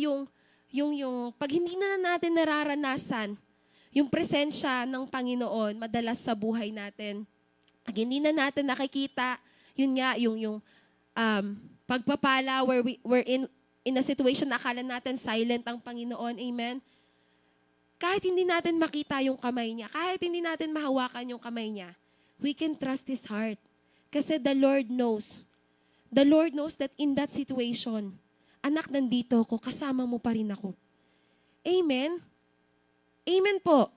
pag hindi na natin nararanasan yung presensya ng Panginoon madalas sa buhay natin, pag hindi na natin nakikita, yung pagpapala where we're in a situation na akala natin silent ang Panginoon, amen? Kahit hindi natin makita yung kamay niya, kahit hindi natin mahawakan yung kamay niya, we can trust His heart. Kasi the Lord knows. The Lord knows that in that situation, anak, nandito ako, kasama mo pa rin ako. Amen? Amen po.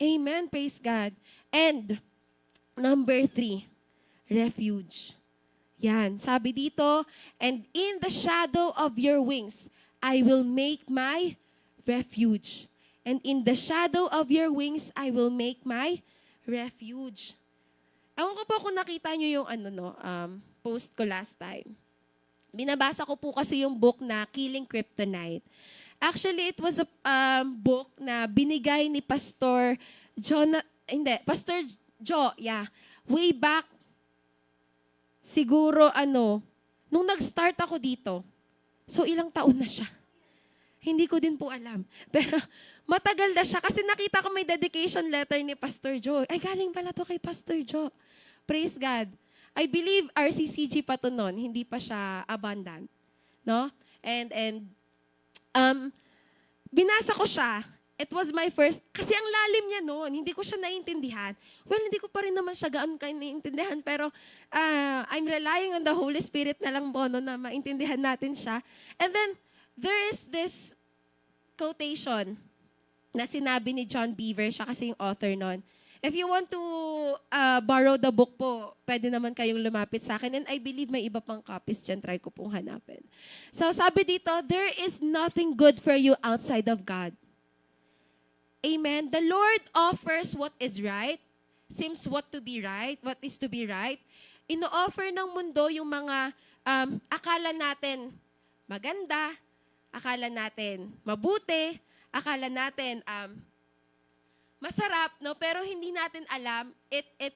Amen, praise God. And, number 3, refuge. Yan, sabi dito, and in the shadow of your wings, I will make my refuge. And in the shadow of your wings, I will make my refuge. Ewan ko po kung nakita nyo yung post ko last time. Binabasa ko po kasi yung book na Killing Kryptonite. Actually, it was a book na binigay ni Pastor Joe, way back, siguro nung nag-start ako dito. So, ilang taon na siya. Hindi ko din po alam. Pero matagal na siya kasi nakita ko may dedication letter ni Pastor Joe. Ay, galing pala to kay Pastor Joe. Praise God. I believe RCCG pa to noon, hindi pa siya abundant. No? And binasa ko siya. It was my first, kasi ang lalim niya noon, hindi ko siya naiintindihan. Well, hindi ko pa rin naman siya gaano kayo naiintindihan, pero I'm relying on the Holy Spirit na lang po na maintindihan natin siya. And then, there is this quotation na sinabi ni John Beaver, siya kasi yung author nun. If you want to borrow the book po, pwede naman kayong lumapit sa akin. And I believe may iba pang copies dyan. Try ko pong hanapin. So sabi dito, there is nothing good for you outside of God. Amen. The Lord offers what is right, seems what is to be right. Ino-offer ng mundo yung mga akala natin maganda, akala natin mabuti, akala natin masarap, no? Pero hindi natin alam, it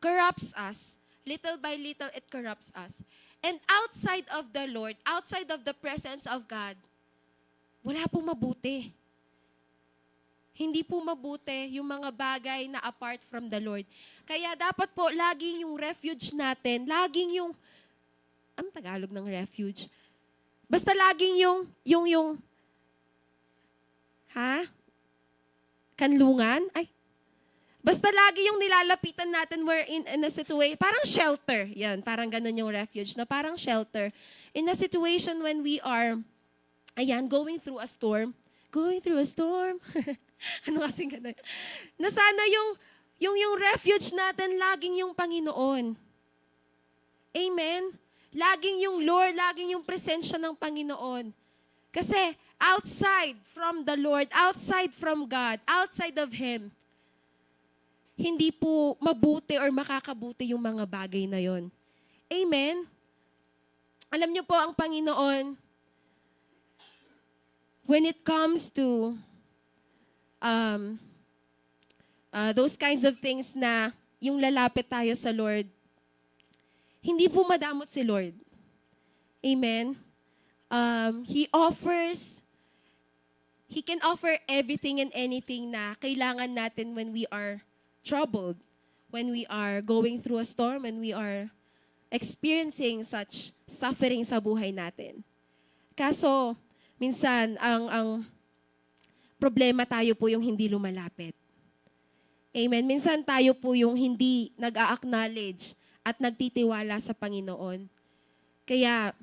corrupts us, little by little, it corrupts us. And outside of the Lord, outside of the presence of God, wala pong mabuti. Hindi po mabuti yung mga bagay na apart from the Lord. Kaya dapat po, laging yung refuge natin, laging yung, ang Tagalog ng refuge? Basta laging yung, kanlungan? Ay, basta lagi yung nilalapitan natin, we're in a situation, parang shelter. Yan, parang ganun yung refuge, na parang shelter. In a situation when we are, going through a storm. Going through a storm. Ano kasing ganun? Na sana yung refuge natin, laging yung Panginoon. Amen? Laging yung Lord, laging yung presensya ng Panginoon. Kasi outside from the Lord, outside from God, outside of Him, hindi po mabuti or makakabuti yung mga bagay na yon. Amen? Alam niyo po, ang Panginoon, when it comes to those kinds of things na yung lalapit tayo sa Lord, hindi po madamot si Lord. Amen? He can offer everything and anything na kailangan natin when we are troubled, when we are going through a storm, when we are experiencing such suffering sa buhay natin. Kaso, minsan, ang problema tayo po yung hindi lumalapit. Amen? Minsan tayo po yung hindi nag-a-acknowledge at nagtitiwala sa Panginoon. Kaya,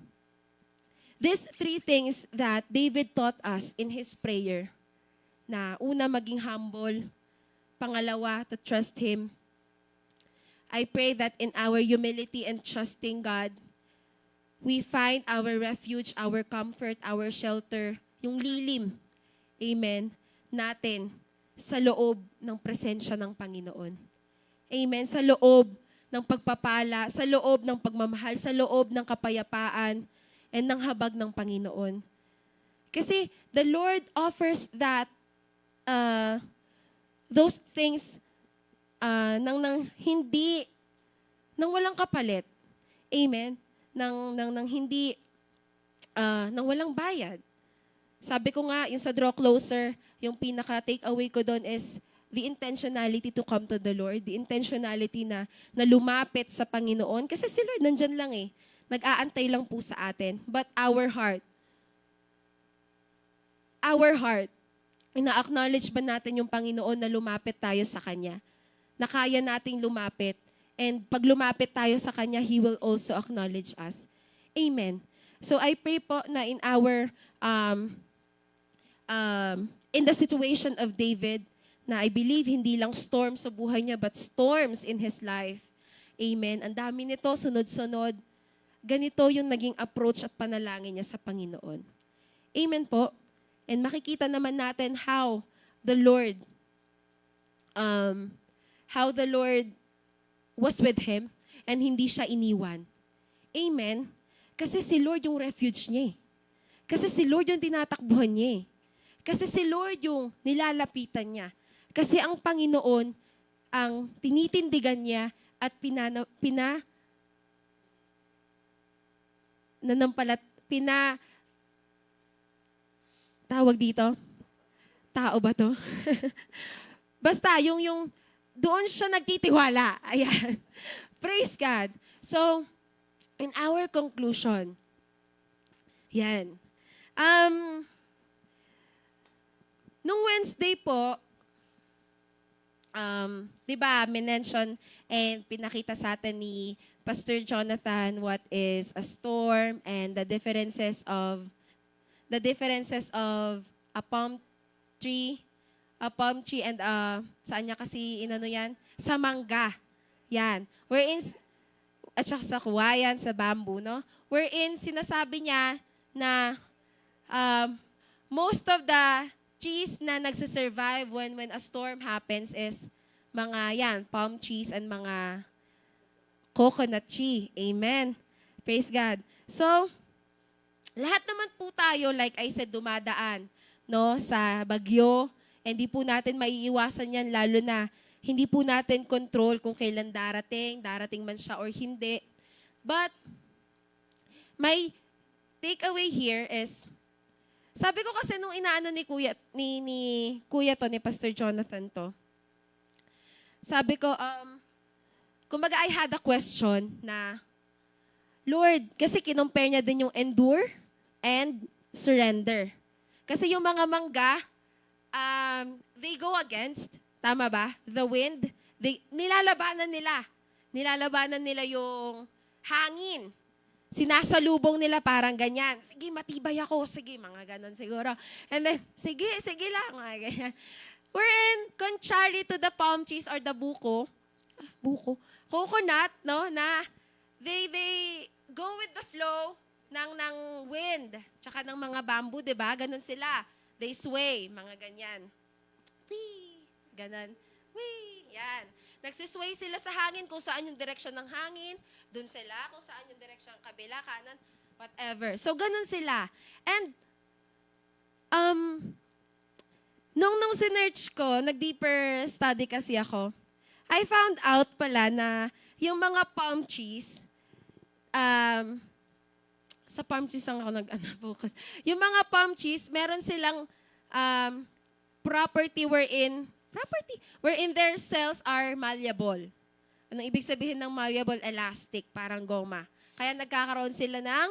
these three things that David taught us in his prayer, na una, maging humble, pangalawa, to trust Him. I pray that in our humility and trusting God, we find our refuge, our comfort, our shelter, yung lilim, amen, natin sa loob ng presensya ng Panginoon. Amen, sa loob ng pagpapala, sa loob ng pagmamahal, sa loob ng kapayapaan, and ng habag ng Panginoon. Kasi the Lord offers that, those things nang hindi, nang walang kapalit. Amen? Nang hindi, nang walang bayad. Sabi ko nga, yung sa Draw Closer, yung pinaka-take-away ko doon is the intentionality to come to the Lord, the intentionality na lumapit sa Panginoon. Kasi si Lord nandyan lang eh. Nag-aantay lang po sa atin. But our heart, ina-acknowledge ba natin yung Panginoon na lumapit tayo sa Kanya? Na kaya nating lumapit. And pag lumapit tayo sa Kanya, He will also acknowledge us. Amen. So I pray po na in our, in the situation of David, na I believe hindi lang storms sa buhay niya, but storms in his life. Amen. Ang dami nito, sunod-sunod. Ganito yung naging approach at panalangin niya sa Panginoon. Amen po. And makikita naman natin how the Lord was with him and hindi siya iniwan. Amen? Kasi si Lord yung refuge niya eh. Kasi si Lord yung tinatakbuhan niya eh. Kasi si Lord yung nilalapitan niya. Kasi ang Panginoon ang tinitindigan niya at tawag dito? Tao ba to? Basta, yung doon siya nagtitiwala. Ayan. Praise God. So, in our conclusion, yan. Nung Wednesday po, di ba, minention and pinakita sa atin ni Pastor Jonathan what is a storm and the differences of a palm tree and saan niya kasi inano yan? Sa mangga. Yan. At saka sa kuwayan, sa bamboo, no? Wherein sinasabi niya na most of the trees na nagsisurvive when a storm happens is mga palm trees and mga coconut tree. Amen. Praise God. So, lahat naman po tayo, like I said, dumadaan no, sa bagyo. Hindi po natin maiiwasan yan, lalo na Hindi po natin control kung kailan darating man siya or hindi. But, my takeaway here is, sabi ko kasi nung inaano ni Kuya to, ni Pastor Jonathan to, sabi ko, kumbaga I had a question na, Lord, kasi kinompare niya din yung endure and surrender. Kasi yung mga mangga, they go against, tama ba? The wind, nilalabanan nila yung hangin. Sinasalubong nila parang ganyan. Sige, matibay ako. Sige, mga ganon siguro. And then, sige lang, mga ganyan. Wherein, contrary to the palm trees or the coconut, no, na they go with the flow ng wind, tsaka ng mga bamboo, di ba? Ganon sila. They sway, mga ganyan. Whee! Ganon. Whee! Yan. Nagsisway sila sa hangin kung saan yung direction ng hangin, dun sila, kung saan yung direction ng kabila, kanan, whatever. So, ganon sila. And, nung sinearch ko, nag-deeper study kasi ako, I found out pala na yung mga palm trees, sa palm trees lang ako nag-focus. Yung mga palm trees, meron silang property wherein their cells are malleable. Anong ibig sabihin ng malleable? Elastic, parang goma. Kaya nagkakaroon sila ng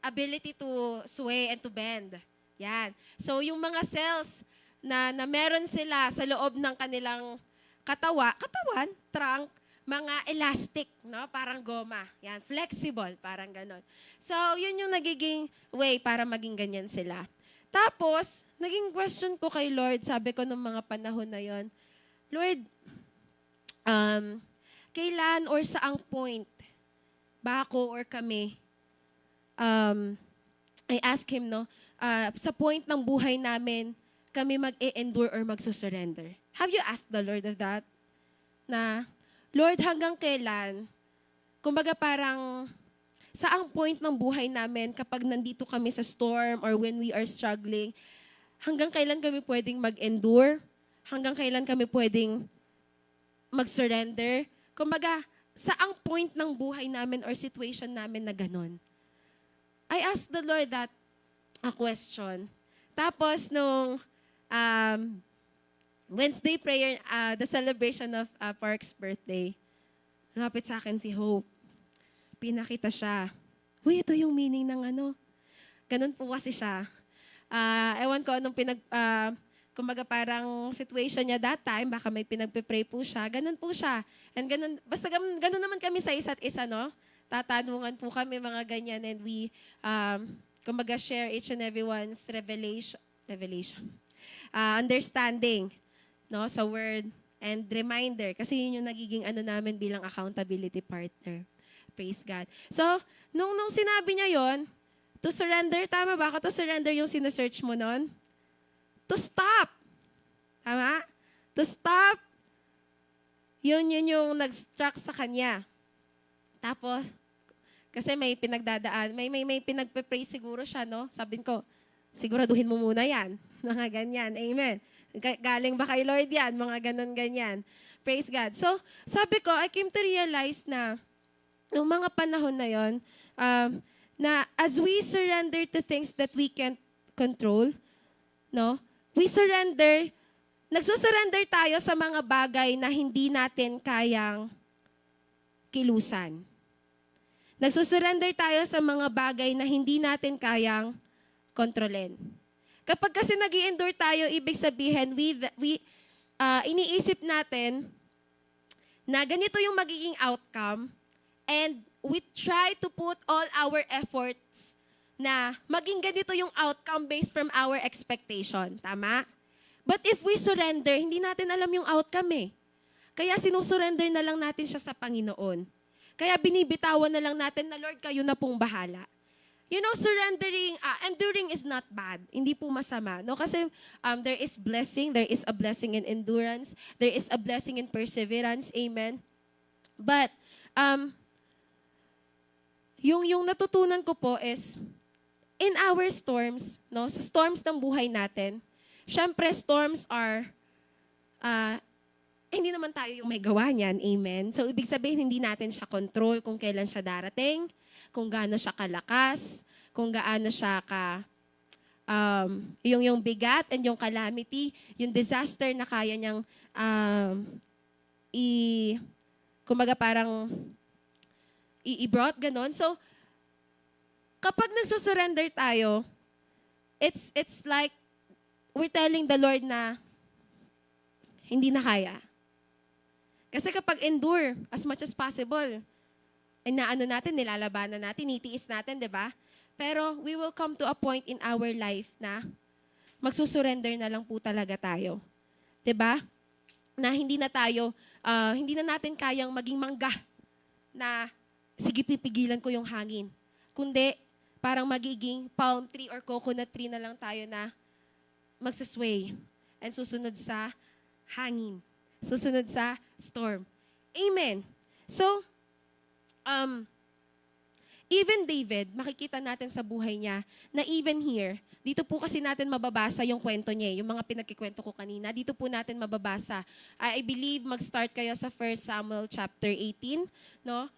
ability to sway and to bend. Yan. So, yung mga cells na meron sila sa loob ng kanilang katawan, trunk, mga elastic, no? Parang goma. Yan, flexible, parang ganon. So, yun yung nagiging way para maging ganyan sila. Tapos, naging question ko kay Lord, sabi ko nung mga panahon na yon, Lord, kailan or saang point ba ako or kami, I ask Him, no, sa point ng buhay namin, kami mag-e-endure or magsusurrender. Have you asked the Lord of that? Na, Lord, hanggang kailan, kumbaga parang, saang point ng buhay namin kapag nandito kami sa storm or when we are struggling, hanggang kailan kami pwedeng mag-endure? Hanggang kailan kami pwedeng mag-surrender? Kumbaga, saang point ng buhay namin or situation namin na ganon? I asked the Lord that a question. Tapos, nung Wednesday prayer, the celebration of Park's birthday, lumapit sa akin si Hope. Pinakita siya. Uy, ito yung meaning ng ano. Ganun po kasi siya. Ewan ko anong kumbaga parang situation niya that time, baka may pinagpe-pray po siya. Ganun po siya. And ganun, basta ganun naman kami sa isa't isa, no? Tatanungan po kami mga ganyan and we, kumbaga share each and everyone's understanding, no, sa word and reminder. Kasi yun yung nagiging ano namin bilang accountability partner. Praise God. So, nung sinabi niya yon, to surrender, tama ba ako? To surrender yung sinesearch mo nun? To stop. Tama? To stop. Yun yung nag-struck sa kanya. Tapos, kasi may pinagdadaan, may pinagpe-pray siguro siya, no? Sabihin ko, siguraduhin mo muna yan. Mga ganyan. Amen. Galing ba kay Lord yan? Mga ganon-ganyan. Praise God. So, sabi ko, I came to realize na, noong mga panahon na yon, na as we surrender to things that we can't control, no? We surrender, nagsusurrender tayo sa mga bagay na hindi natin kayang kilusan. Nagsusurrender tayo sa mga bagay na hindi natin kayang kontrolin. Kapag kasi nag-i-endure tayo, ibig sabihin, iniisip natin na ganito yung magiging outcome and we try to put all our efforts na maging ganito yung outcome based from our expectation. Tama? But if we surrender, hindi natin alam yung outcome eh. Kaya sinusurrender na lang natin siya sa Panginoon. Kaya binibitawan na lang natin na, Lord, kayo na pong bahala. You know, enduring is not bad. Hindi po masama. No? Kasi there is blessing. There is a blessing in endurance. There is a blessing in perseverance. Amen? But, yung natutunan ko po is, in our storms, no, sa storms ng buhay natin, syempre storms are ah, hindi naman tayo yung may gawa niyan. Amen? So, ibig sabihin, hindi natin siya control kung kailan siya darating, kung gaano siya kalakas, kung gaano siya yung bigat and yung calamity, yung disaster na kaya niyang kumbaga parang i-brought, ganon. So, kapag nagsusurrender tayo, it's like we're telling the Lord na hindi na kaya. Kasi kapag endure as much as possible, inaano natin, nilalabanan natin, nitiis natin, di ba? Pero we will come to a point in our life na magsusurrender na lang po talaga tayo. Di ba? Na hindi na tayo, hindi na natin kayang maging mangga na sige pipigilan ko yung hangin. Kundi parang magiging palm tree or coconut tree na lang tayo na magsasway and susunod sa hangin. Susunod sa storm. Amen. So, even David, makikita natin sa buhay niya na even here, dito po kasi natin mababasa yung kwento niya, yung mga pinagkikwento ko kanina. Dito po natin mababasa. I believe mag-start kayo sa 1 Samuel chapter 18, no?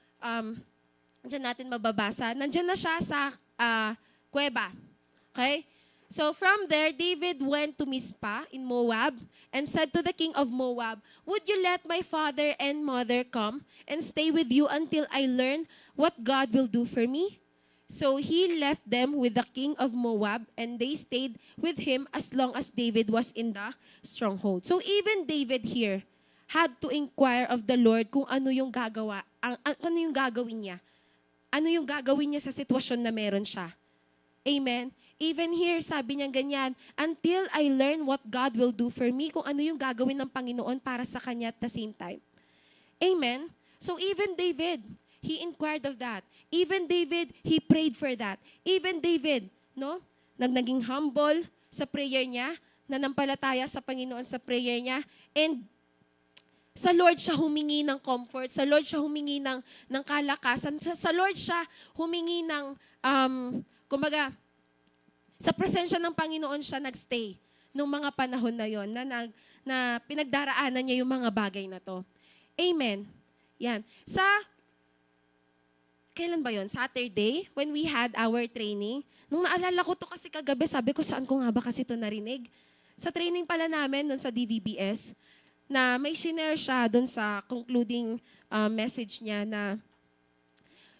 Diyan natin mababasa. Nandiyan na siya sa kuweba. Okay? So from there, David went to Mizpah in Moab and said to the king of Moab, "Would you let my father and mother come and stay with you until I learn what God will do for me?" So he left them with the king of Moab, and they stayed with him as long as David was in the stronghold. So even David here had to inquire of the Lord kung ano yung ano yung gagawin niya. Ano yung gagawin niya sa sitwasyon na meron siya. Amen. Even here, sabi niya ganyan, until I learn what God will do for me, kung ano yung gagawin ng Panginoon para sa kanya at the same time. Amen. So even David, he inquired of that. Even David, he prayed for that. Even David, no? Naging humble sa prayer niya, nanampalataya sa Panginoon sa prayer niya, and sa Lord siya humingi ng comfort, sa Lord siya humingi ng kalakasan, sa Lord siya humingi ng, kumbaga, sa presensya ng Panginoon siya nagstay nung mga panahon na yon na pinagdaraanan niya yung mga bagay na to. Amen. Yan. Kailan ba yon? Saturday, when we had our training. Nung naalala ko to kasi kagabi, sabi ko, saan ko nga ba kasi to narinig? Sa training pala namin, dun sa DVBS, na may shinare siya dun sa concluding message niya na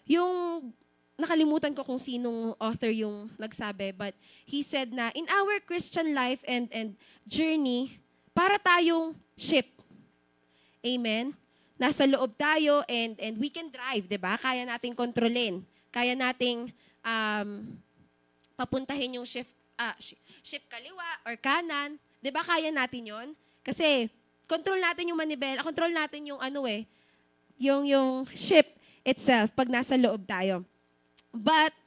yung nakalimutan ko kung sinong author yung nagsabi, but he said na in our Christian life and journey, para tayong ship. Amen? Nasa loob tayo and we can drive, di ba? Kaya nating kontrolin. Kaya nating papuntahin yung ship kaliwa or kanan. Di ba kaya natin yon? Kasi control natin yung manibela, control natin yung yung ship itself pag nasa loob tayo. But,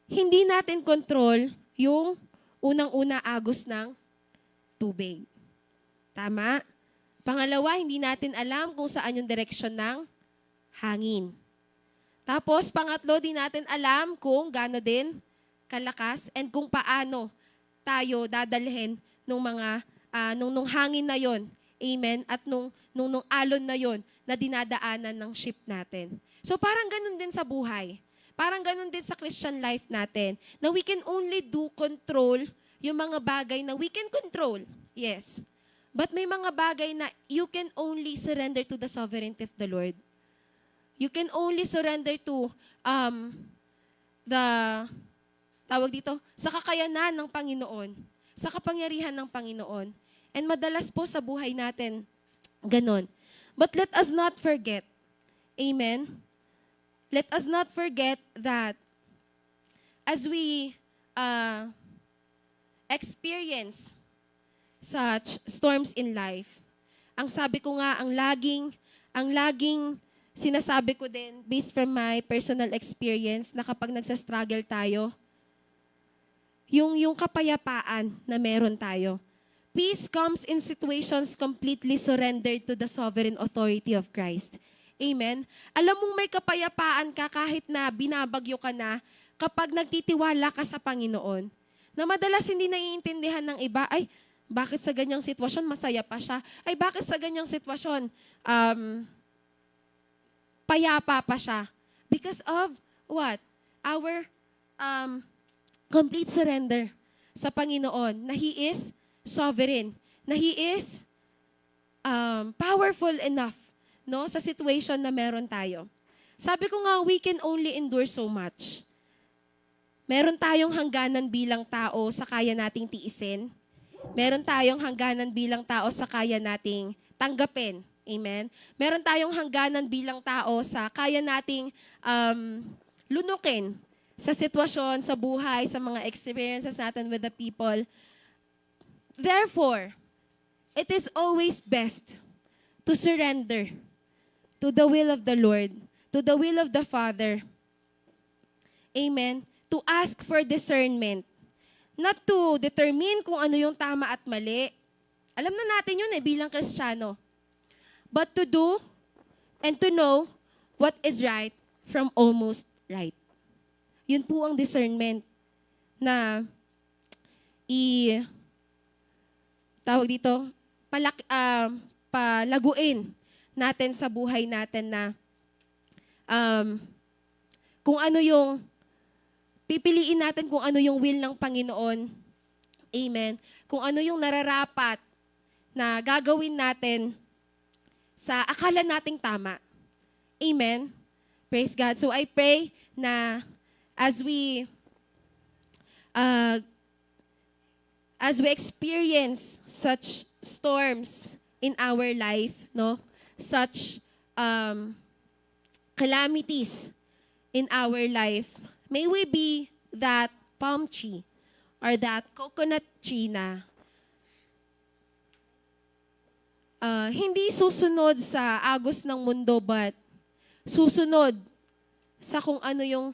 hindi natin control yung unang-una agos ng tubig. Tama? Pangalawa, hindi natin alam kung saan yung direksyon ng hangin. Tapos, pangatlo, di natin alam kung gaano din kalakas and kung paano tayo dadalhin nung mga, nung hangin na yon. Amen? At nung alon na yon na dinadaanan ng ship natin. So parang ganun din sa buhay. Parang ganun din sa Christian life natin. Na we can only control yung mga bagay na we can control. Yes. But may mga bagay na you can only surrender to the sovereignty of the Lord. You can only surrender to sa kakayanan ng Panginoon. Sa kapangyarihan ng Panginoon. And madalas po sa buhay natin, ganon. But let us not forget, amen? Let us not forget that as we experience such storms in life, ang sabi ko nga, ang laging sinasabi ko din, based from my personal experience, na kapag nagsastruggle tayo, yung kapayapaan na meron tayo. Peace comes in situations completely surrendered to the sovereign authority of Christ. Amen? Alam mong may kapayapaan ka kahit na binabagyo ka na kapag nagtitiwala ka sa Panginoon. Na madalas hindi naiintindihan ng iba, ay, Bakit sa ganyang sitwasyon masaya pa siya? Ay, bakit sa ganyang sitwasyon payapa pa siya? Because of what? Our complete surrender sa Panginoon, na He is sovereign, na He is powerful enough, no, sa situation na meron tayo. Sabi ko nga, we can only endure so much. Meron tayong hangganan bilang tao sa kaya nating tiisin. Meron tayong hangganan bilang tao sa kaya nating tanggapin. Amen? Meron tayong hangganan bilang tao sa kaya nating lunukin sa sitwasyon, sa buhay, sa mga experiences natin with the people. Therefore, it is always best to surrender to the will of the Lord, to the will of the Father. Amen? To ask for discernment. Not to determine kung ano yung tama at mali. Alam na natin yun bilang Kristiyano. But to do and to know what is right from almost right. Yun po ang discernment na tawag dito, palaguin natin sa buhay natin na kung ano yung pipiliin natin, kung ano yung will ng Panginoon. Amen. Kung ano yung nararapat na gagawin natin sa akala nating tama. Amen. Praise God. So I pray na as we experience such storms in our life, no, such calamities in our life, may we be that palm tree or that coconut tree na hindi susunod sa agos ng mundo, but susunod sa kung ano yung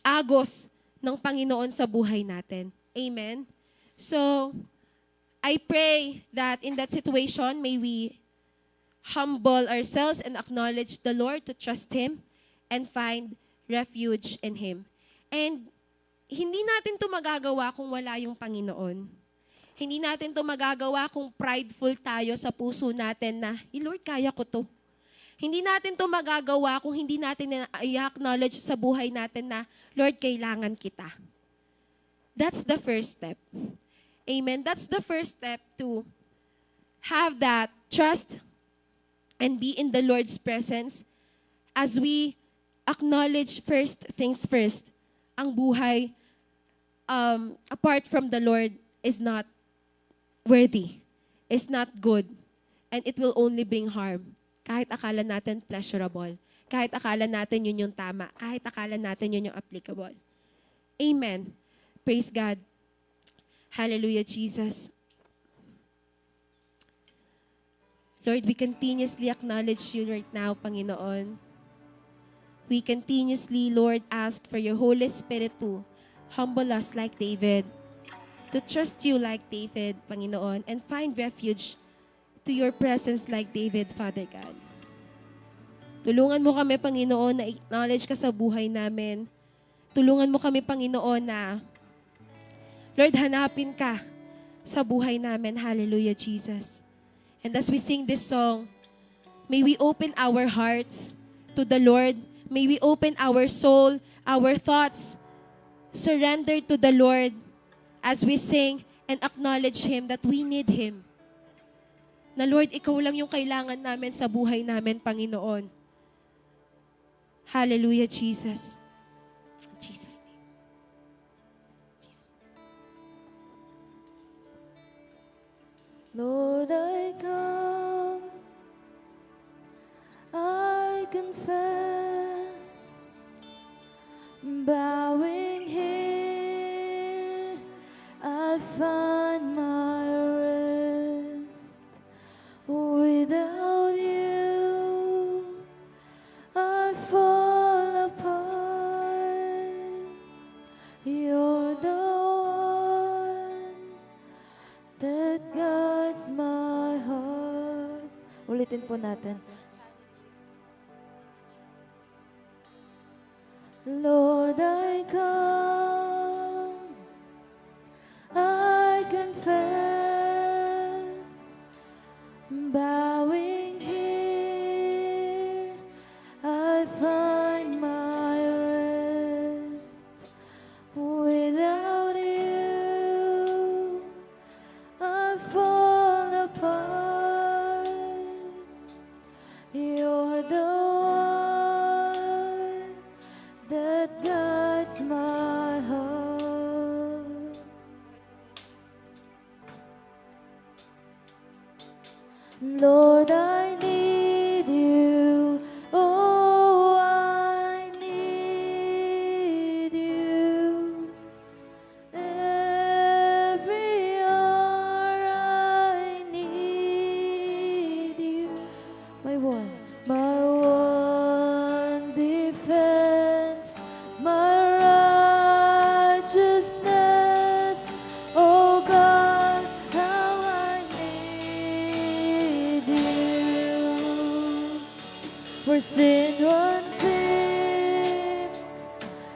agos ng Panginoon sa buhay natin. Amen? So, I pray that in that situation, may we humble ourselves and acknowledge the Lord, to trust Him and find refuge in Him. And hindi natin to magagawa kung wala yung Panginoon. Hindi natin to magagawa kung prideful tayo sa puso natin na, Lord, kaya ko to. Hindi natin to magagawa kung hindi natin i-acknowledge sa buhay natin na, Lord, kailangan kita. That's the first step. Amen. That's the first step to have that trust and be in the Lord's presence as we acknowledge first things first. Ang buhay apart from the Lord is not worthy, is not good, and it will only bring harm. Kahit akala natin pleasurable, kahit akala natin yun yung tama, kahit akala natin yun yung applicable. Amen. Praise God. Hallelujah, Jesus. Lord, we continuously acknowledge you right now, Panginoon. We continuously, Lord, ask for your Holy Spirit to humble us like David, to trust you like David, Panginoon, and find refuge to your presence like David, Father God. Tulungan mo kami, Panginoon, na acknowledge ka sa buhay namin. Tulungan mo kami, Panginoon, na, Lord, hanapin ka sa buhay namin. Hallelujah, Jesus. And as we sing this song, may we open our hearts to the Lord. May we open our soul, our thoughts, surrender to the Lord as we sing and acknowledge Him that we need Him. Na Lord, Ikaw lang yung kailangan namin sa buhay namin, Panginoon. Hallelujah, Jesus. In Jesus' name. Jesus. Lord, I come, I confess, bowing here, I find my rest. Without you, I fall apart. You're the one that guides my heart. Ulitin po natin. Lord, I come, I it's my heart. Lord, I need you. Oh, I need you. Every hour I need you. My one defense, my righteousness. Oh God, how I need you. Where sin runs deep,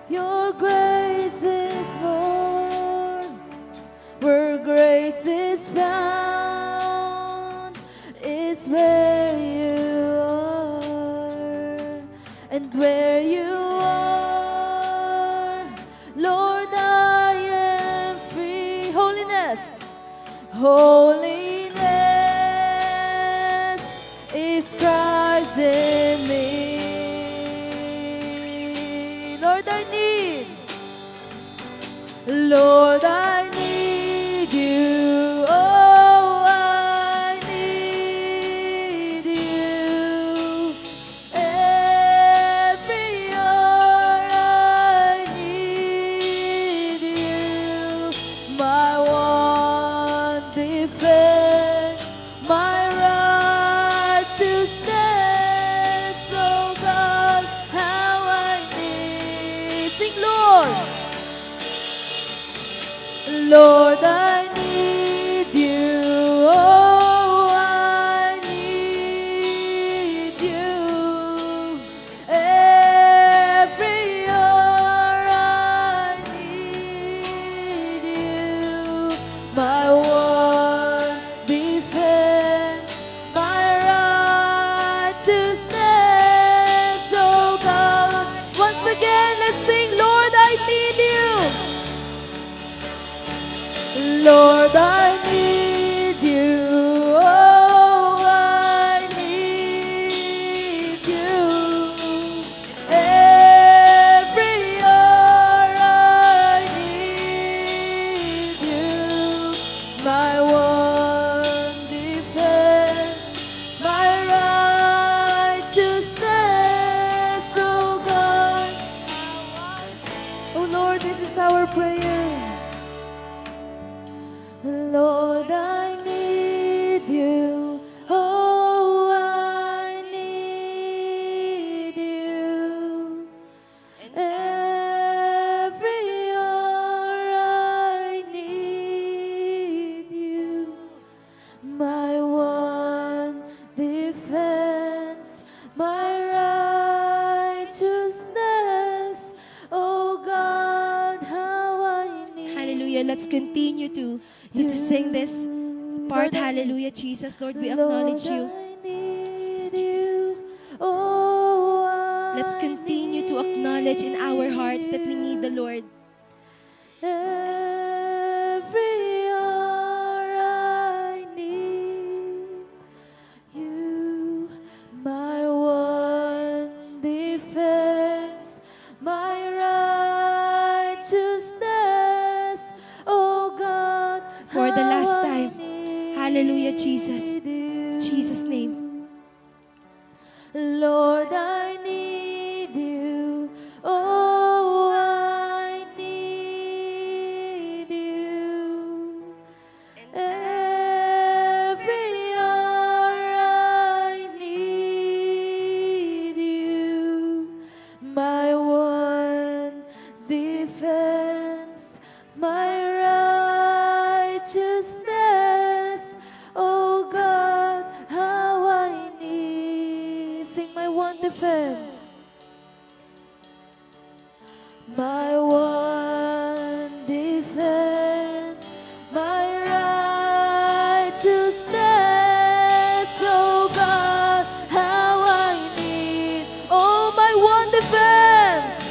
your grace is more. Where grace is found is where you are. And where you are, Lord, I am free. Holiness, holiness is Christ in me. Lord, I need you. Oh, I need you. Every hour I need you. My one defense, my righteousness. Oh God, how I need. Sing, Lord. Lord, I need you. Oh, I need you. Every hour I need you. My one defense, my righteousness. Oh God, once again, let's sing, Lord, I need you. Lord, I need you. Oh, I need you. Every hour I need you. My one defense, my righteousness. Oh God. Oh Lord, this is our prayer. Lord, I need you. Oh, I need you. Every hour I need you. My one defense, my righteousness. Oh God, how I need. Hallelujah. Let's continue to sing this part. Hallelujah, Jesus. Lord, we acknowledge you. Jesus. Oh, Let's continue to acknowledge in our hearts that we need the Lord. Every hour I need you. My one defense, my righteousness. Oh God, For the last how I time. need Hallelujah, Jesus. you. Jesus' name. Lord, I need you. Oh, I need you. Every hour I need you. My one defense, my righteousness. Oh God, how I need. Sing, my one defense. My one defense, my righteousness. Oh God, how I need. Oh, my one defense.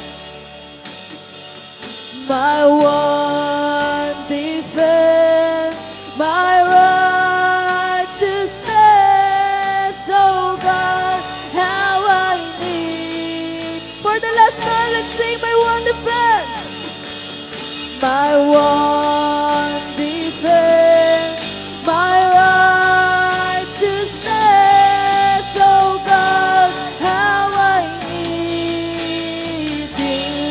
My one defense, my righteousness. Oh God, how I need. For the last time, let's sing, my one defense. my one defense, my righteousness, oh God, how I need you.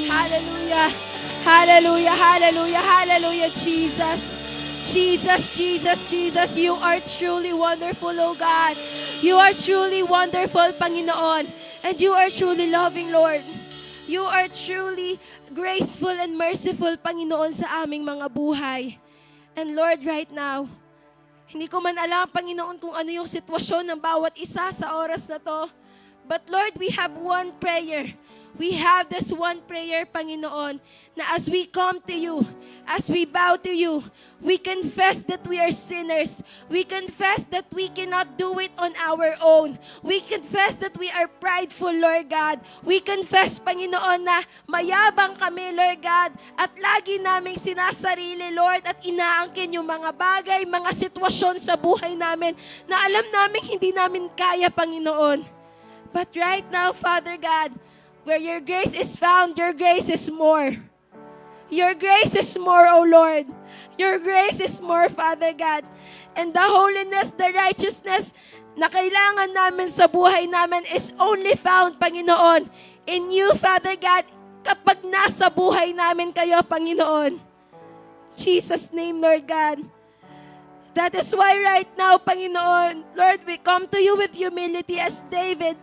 Hallelujah. Hallelujah. Hallelujah. Hallelujah, Jesus. Jesus, Jesus, Jesus, you are truly wonderful, oh God. You are truly wonderful, Panginoon. And you are truly loving, Lord. You are truly graceful and merciful, Panginoon, sa aming mga buhay. And Lord, right now, hindi ko man alam, Panginoon, kung ano yung sitwasyon ng bawat isa sa oras na to. But Lord, we have one prayer. We have this one prayer, Panginoon, na as we come to you, as we bow to you, we confess that we are sinners. We confess that we cannot do it on our own. We confess that we are prideful, Lord God. We confess, Panginoon, na mayabang kami, Lord God, at lagi naming sinasarili, Lord, at inaangkin yung mga bagay, mga sitwasyon sa buhay namin na alam namin hindi namin kaya, Panginoon. But right now, Father God, where your grace is found, your grace is more. Your grace is more, O Lord. Your grace is more, Father God. And the holiness, the righteousness na kailangan namin sa buhay namin is only found, Panginoon, in you, Father God, kapag nasa buhay namin kayo, Panginoon. Jesus' name, Lord God. That is why right now, Panginoon, Lord, we come to you with humility as David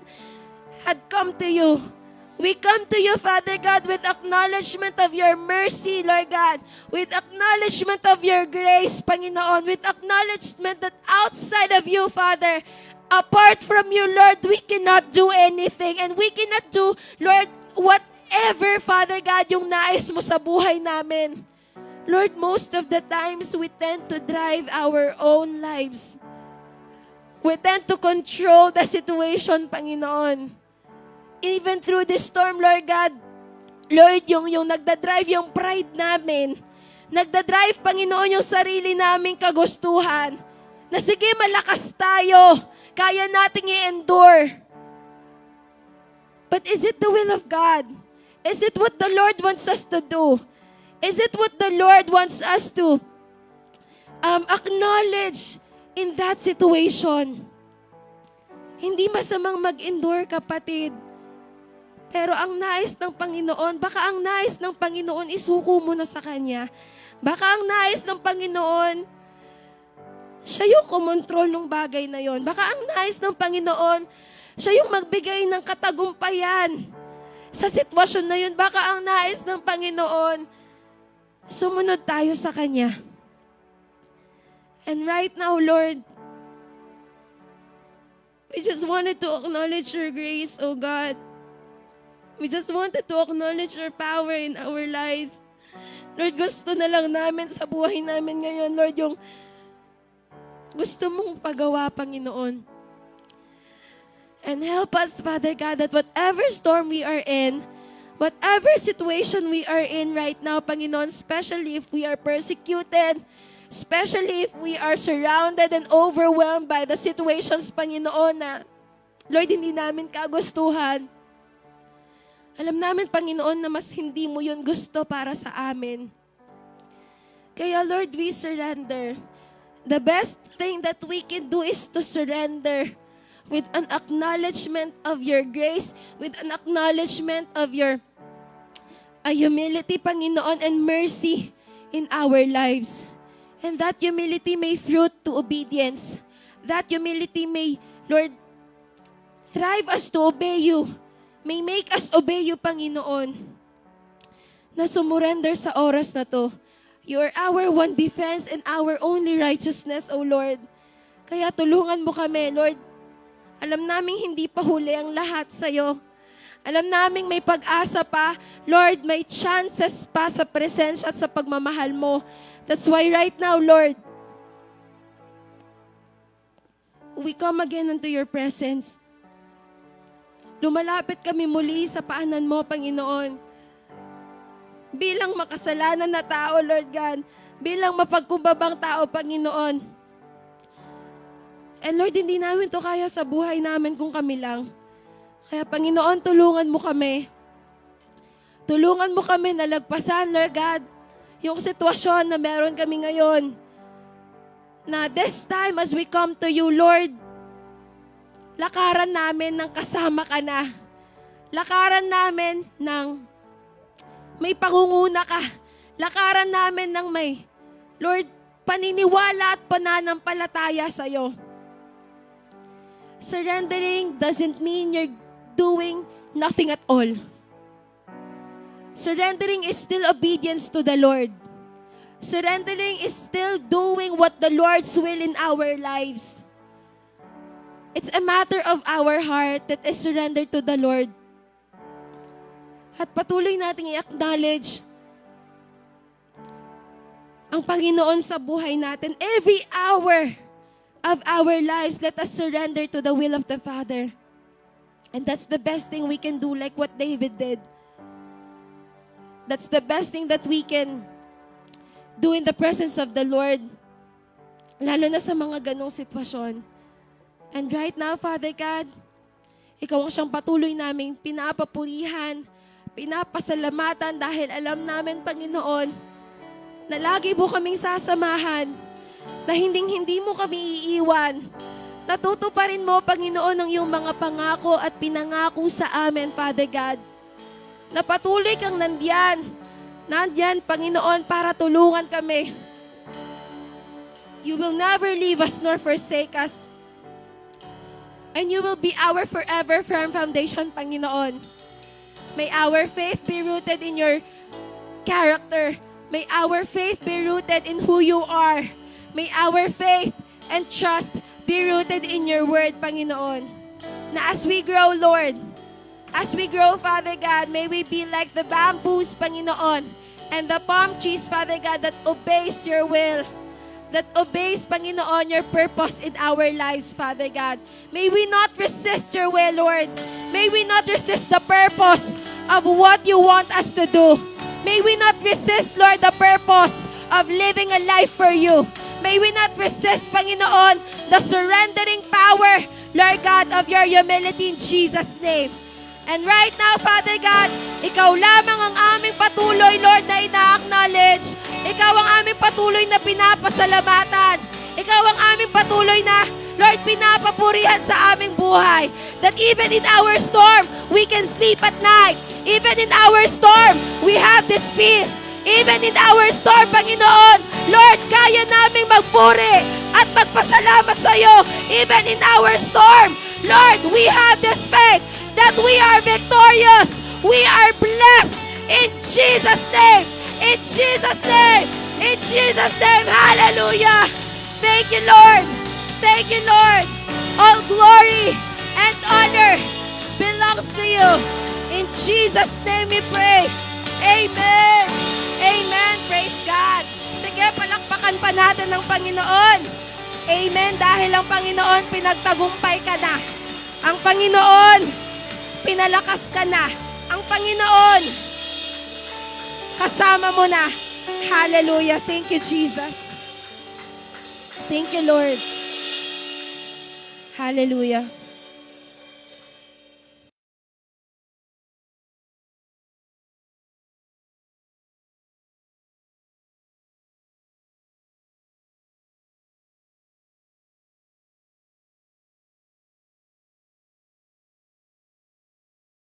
had come to you. We come to you, Father God, with acknowledgement of your mercy, Lord God, with acknowledgement of your grace, Panginoon, with acknowledgement that outside of you, Father, apart from you, Lord, we cannot do anything, and we cannot do, Lord, whatever, Father God, yung nais mo sa buhay namin. Lord, most of the times, we tend to drive our own lives. We tend to control the situation, Panginoon. Even through this storm, Lord God, Lord, yung nagdadrive yung pride namin. Nagdadrive, Panginoon, yung sarili naming kagustuhan. Na sige, malakas tayo. Kaya nating i-endure. But is it the will of God? Is it what the Lord wants us to do? Is it what the Lord wants us to acknowledge in that situation? Hindi masamang mag-endure, kapatid. Pero ang nais ng Panginoon, baka ang nais ng Panginoon isuko mo na sa Kanya. Baka ang nais ng Panginoon, siya yung kumontrol ng bagay na yon. Baka ang nais ng Panginoon, siya yung magbigay ng katagumpayan sa sitwasyon na yun. Baka ang nais ng Panginoon, sumunod tayo sa Kanya. And right now, Lord, we just wanted to acknowledge your grace, O God. We just wanted to acknowledge your power in our lives. Lord, gusto na lang namin sa buhay namin ngayon, Lord, yung gusto mong pagawa, Panginoon. And help us, Father God, that whatever storm we are in, whatever situation we are in right now, Panginoon, especially if we are persecuted, especially if we are surrounded and overwhelmed by the situations, Panginoon, na, Lord, hindi namin kagustuhan. Alam namin, Panginoon, na mas hindi mo yun gusto para sa amin. Kaya, Lord, we surrender. The best thing that we can do is to surrender with an acknowledgement of your grace, with an acknowledgement of your humility, Panginoon, and mercy in our lives. And that humility may fruit to obedience. That humility may, Lord, drive us to obey you. May make us obey you, Panginoon, na sumurrender sa oras na to. You are our one defense and our only righteousness, O Lord. Kaya tulungan mo kami, Lord. Alam naming hindi pa huli ang lahat sa'yo. Alam naming may pag-asa pa. Lord, may chances pa sa presensya at sa pagmamahal mo. That's why right now, Lord, we come again into your presence. Lumalapit kami muli sa paanan mo, Panginoon. Bilang makasalanan na tao, Lord God. Bilang mapagkumbabang tao, Panginoon. And Lord, hindi namin to kaya sa buhay namin kung kami lang. Kaya, Panginoon, tulungan mo kami. Tulungan mo kami na lagpasan, Lord God, yung sitwasyon na meron kami ngayon. Na this time as we come to you, Lord, lakaran namin ng kasama ka na. Lakaran namin ng may pangunguna ka. Lakaran namin ng may, Lord, paniniwala at pananampalataya sa'yo. Surrendering doesn't mean you're doing nothing at all. Surrendering is still obedience to the Lord. Surrendering is still doing what the Lord's will in our lives. It's a matter of our heart that is surrendered to the Lord. At patuloy nating i-acknowledge ang Panginoon sa buhay natin. Every hour of our lives, let us surrender to the will of the Father. And that's the best thing we can do, like what David did. That's the best thing that we can do in the presence of the Lord. Lalo na sa mga ganong sitwasyon. And right now, Father God, Ikaw ang siyang patuloy naming pinapapurihan, pinapasalamatan dahil alam namin, Panginoon, na lagi mo kaming sasamahan, na hindi mo kami iiwan. Natutuparin mo, Panginoon, ang iyong mga pangako at pinangako sa amin, Father God. Na patuloy kang nandyan, Panginoon, para tulungan kami. You will never leave us nor forsake us. And you will be our forever firm foundation, Panginoon. May our faith be rooted in your character. May our faith be rooted in who you are. May our faith and trust be rooted in your word, Panginoon. Na as we grow, Lord, as we grow, Father God, may we be like the bamboos, Panginoon, and the palm trees, Father God, that obeys your will, that obeys, Panginoon, your purpose in our lives, Father God. May we not resist your will, Lord. May we not resist the purpose of what you want us to do. May we not resist, Lord, the purpose of living a life for you. May we not resist, Panginoon, the surrendering power, Lord God, of your humility in Jesus' name. And right now, Father God, Ikaw lamang ang aming patuloy, Lord, na ina-acknowledge. Ikaw ang aming patuloy na pinapasalamatan. Ikaw ang aming patuloy na, Lord, pinapapurihan sa aming buhay. That even in our storm, we can sleep at night. Even in our storm, we have this peace. Even in our storm, Panginoon, Lord, kaya naming magpuri at magpasalamat sa iyo. Even in our storm, Lord, we have this faith that we are victorious. We are blessed in Jesus' name. In Jesus' name. In Jesus' name. Hallelujah. Thank you, Lord. Thank you, Lord. All glory and honor belongs to you. In Jesus' name we pray. Amen. Amen. Praise God. Sige, palakpakan pa natin ng Panginoon. Amen. Dahil ang Panginoon, pinagtagumpay ka na. Ang Panginoon, pinalakas ka na. Ang Panginoon, kasama mo na. Hallelujah. Thank you, Jesus. Thank you, Lord. Hallelujah.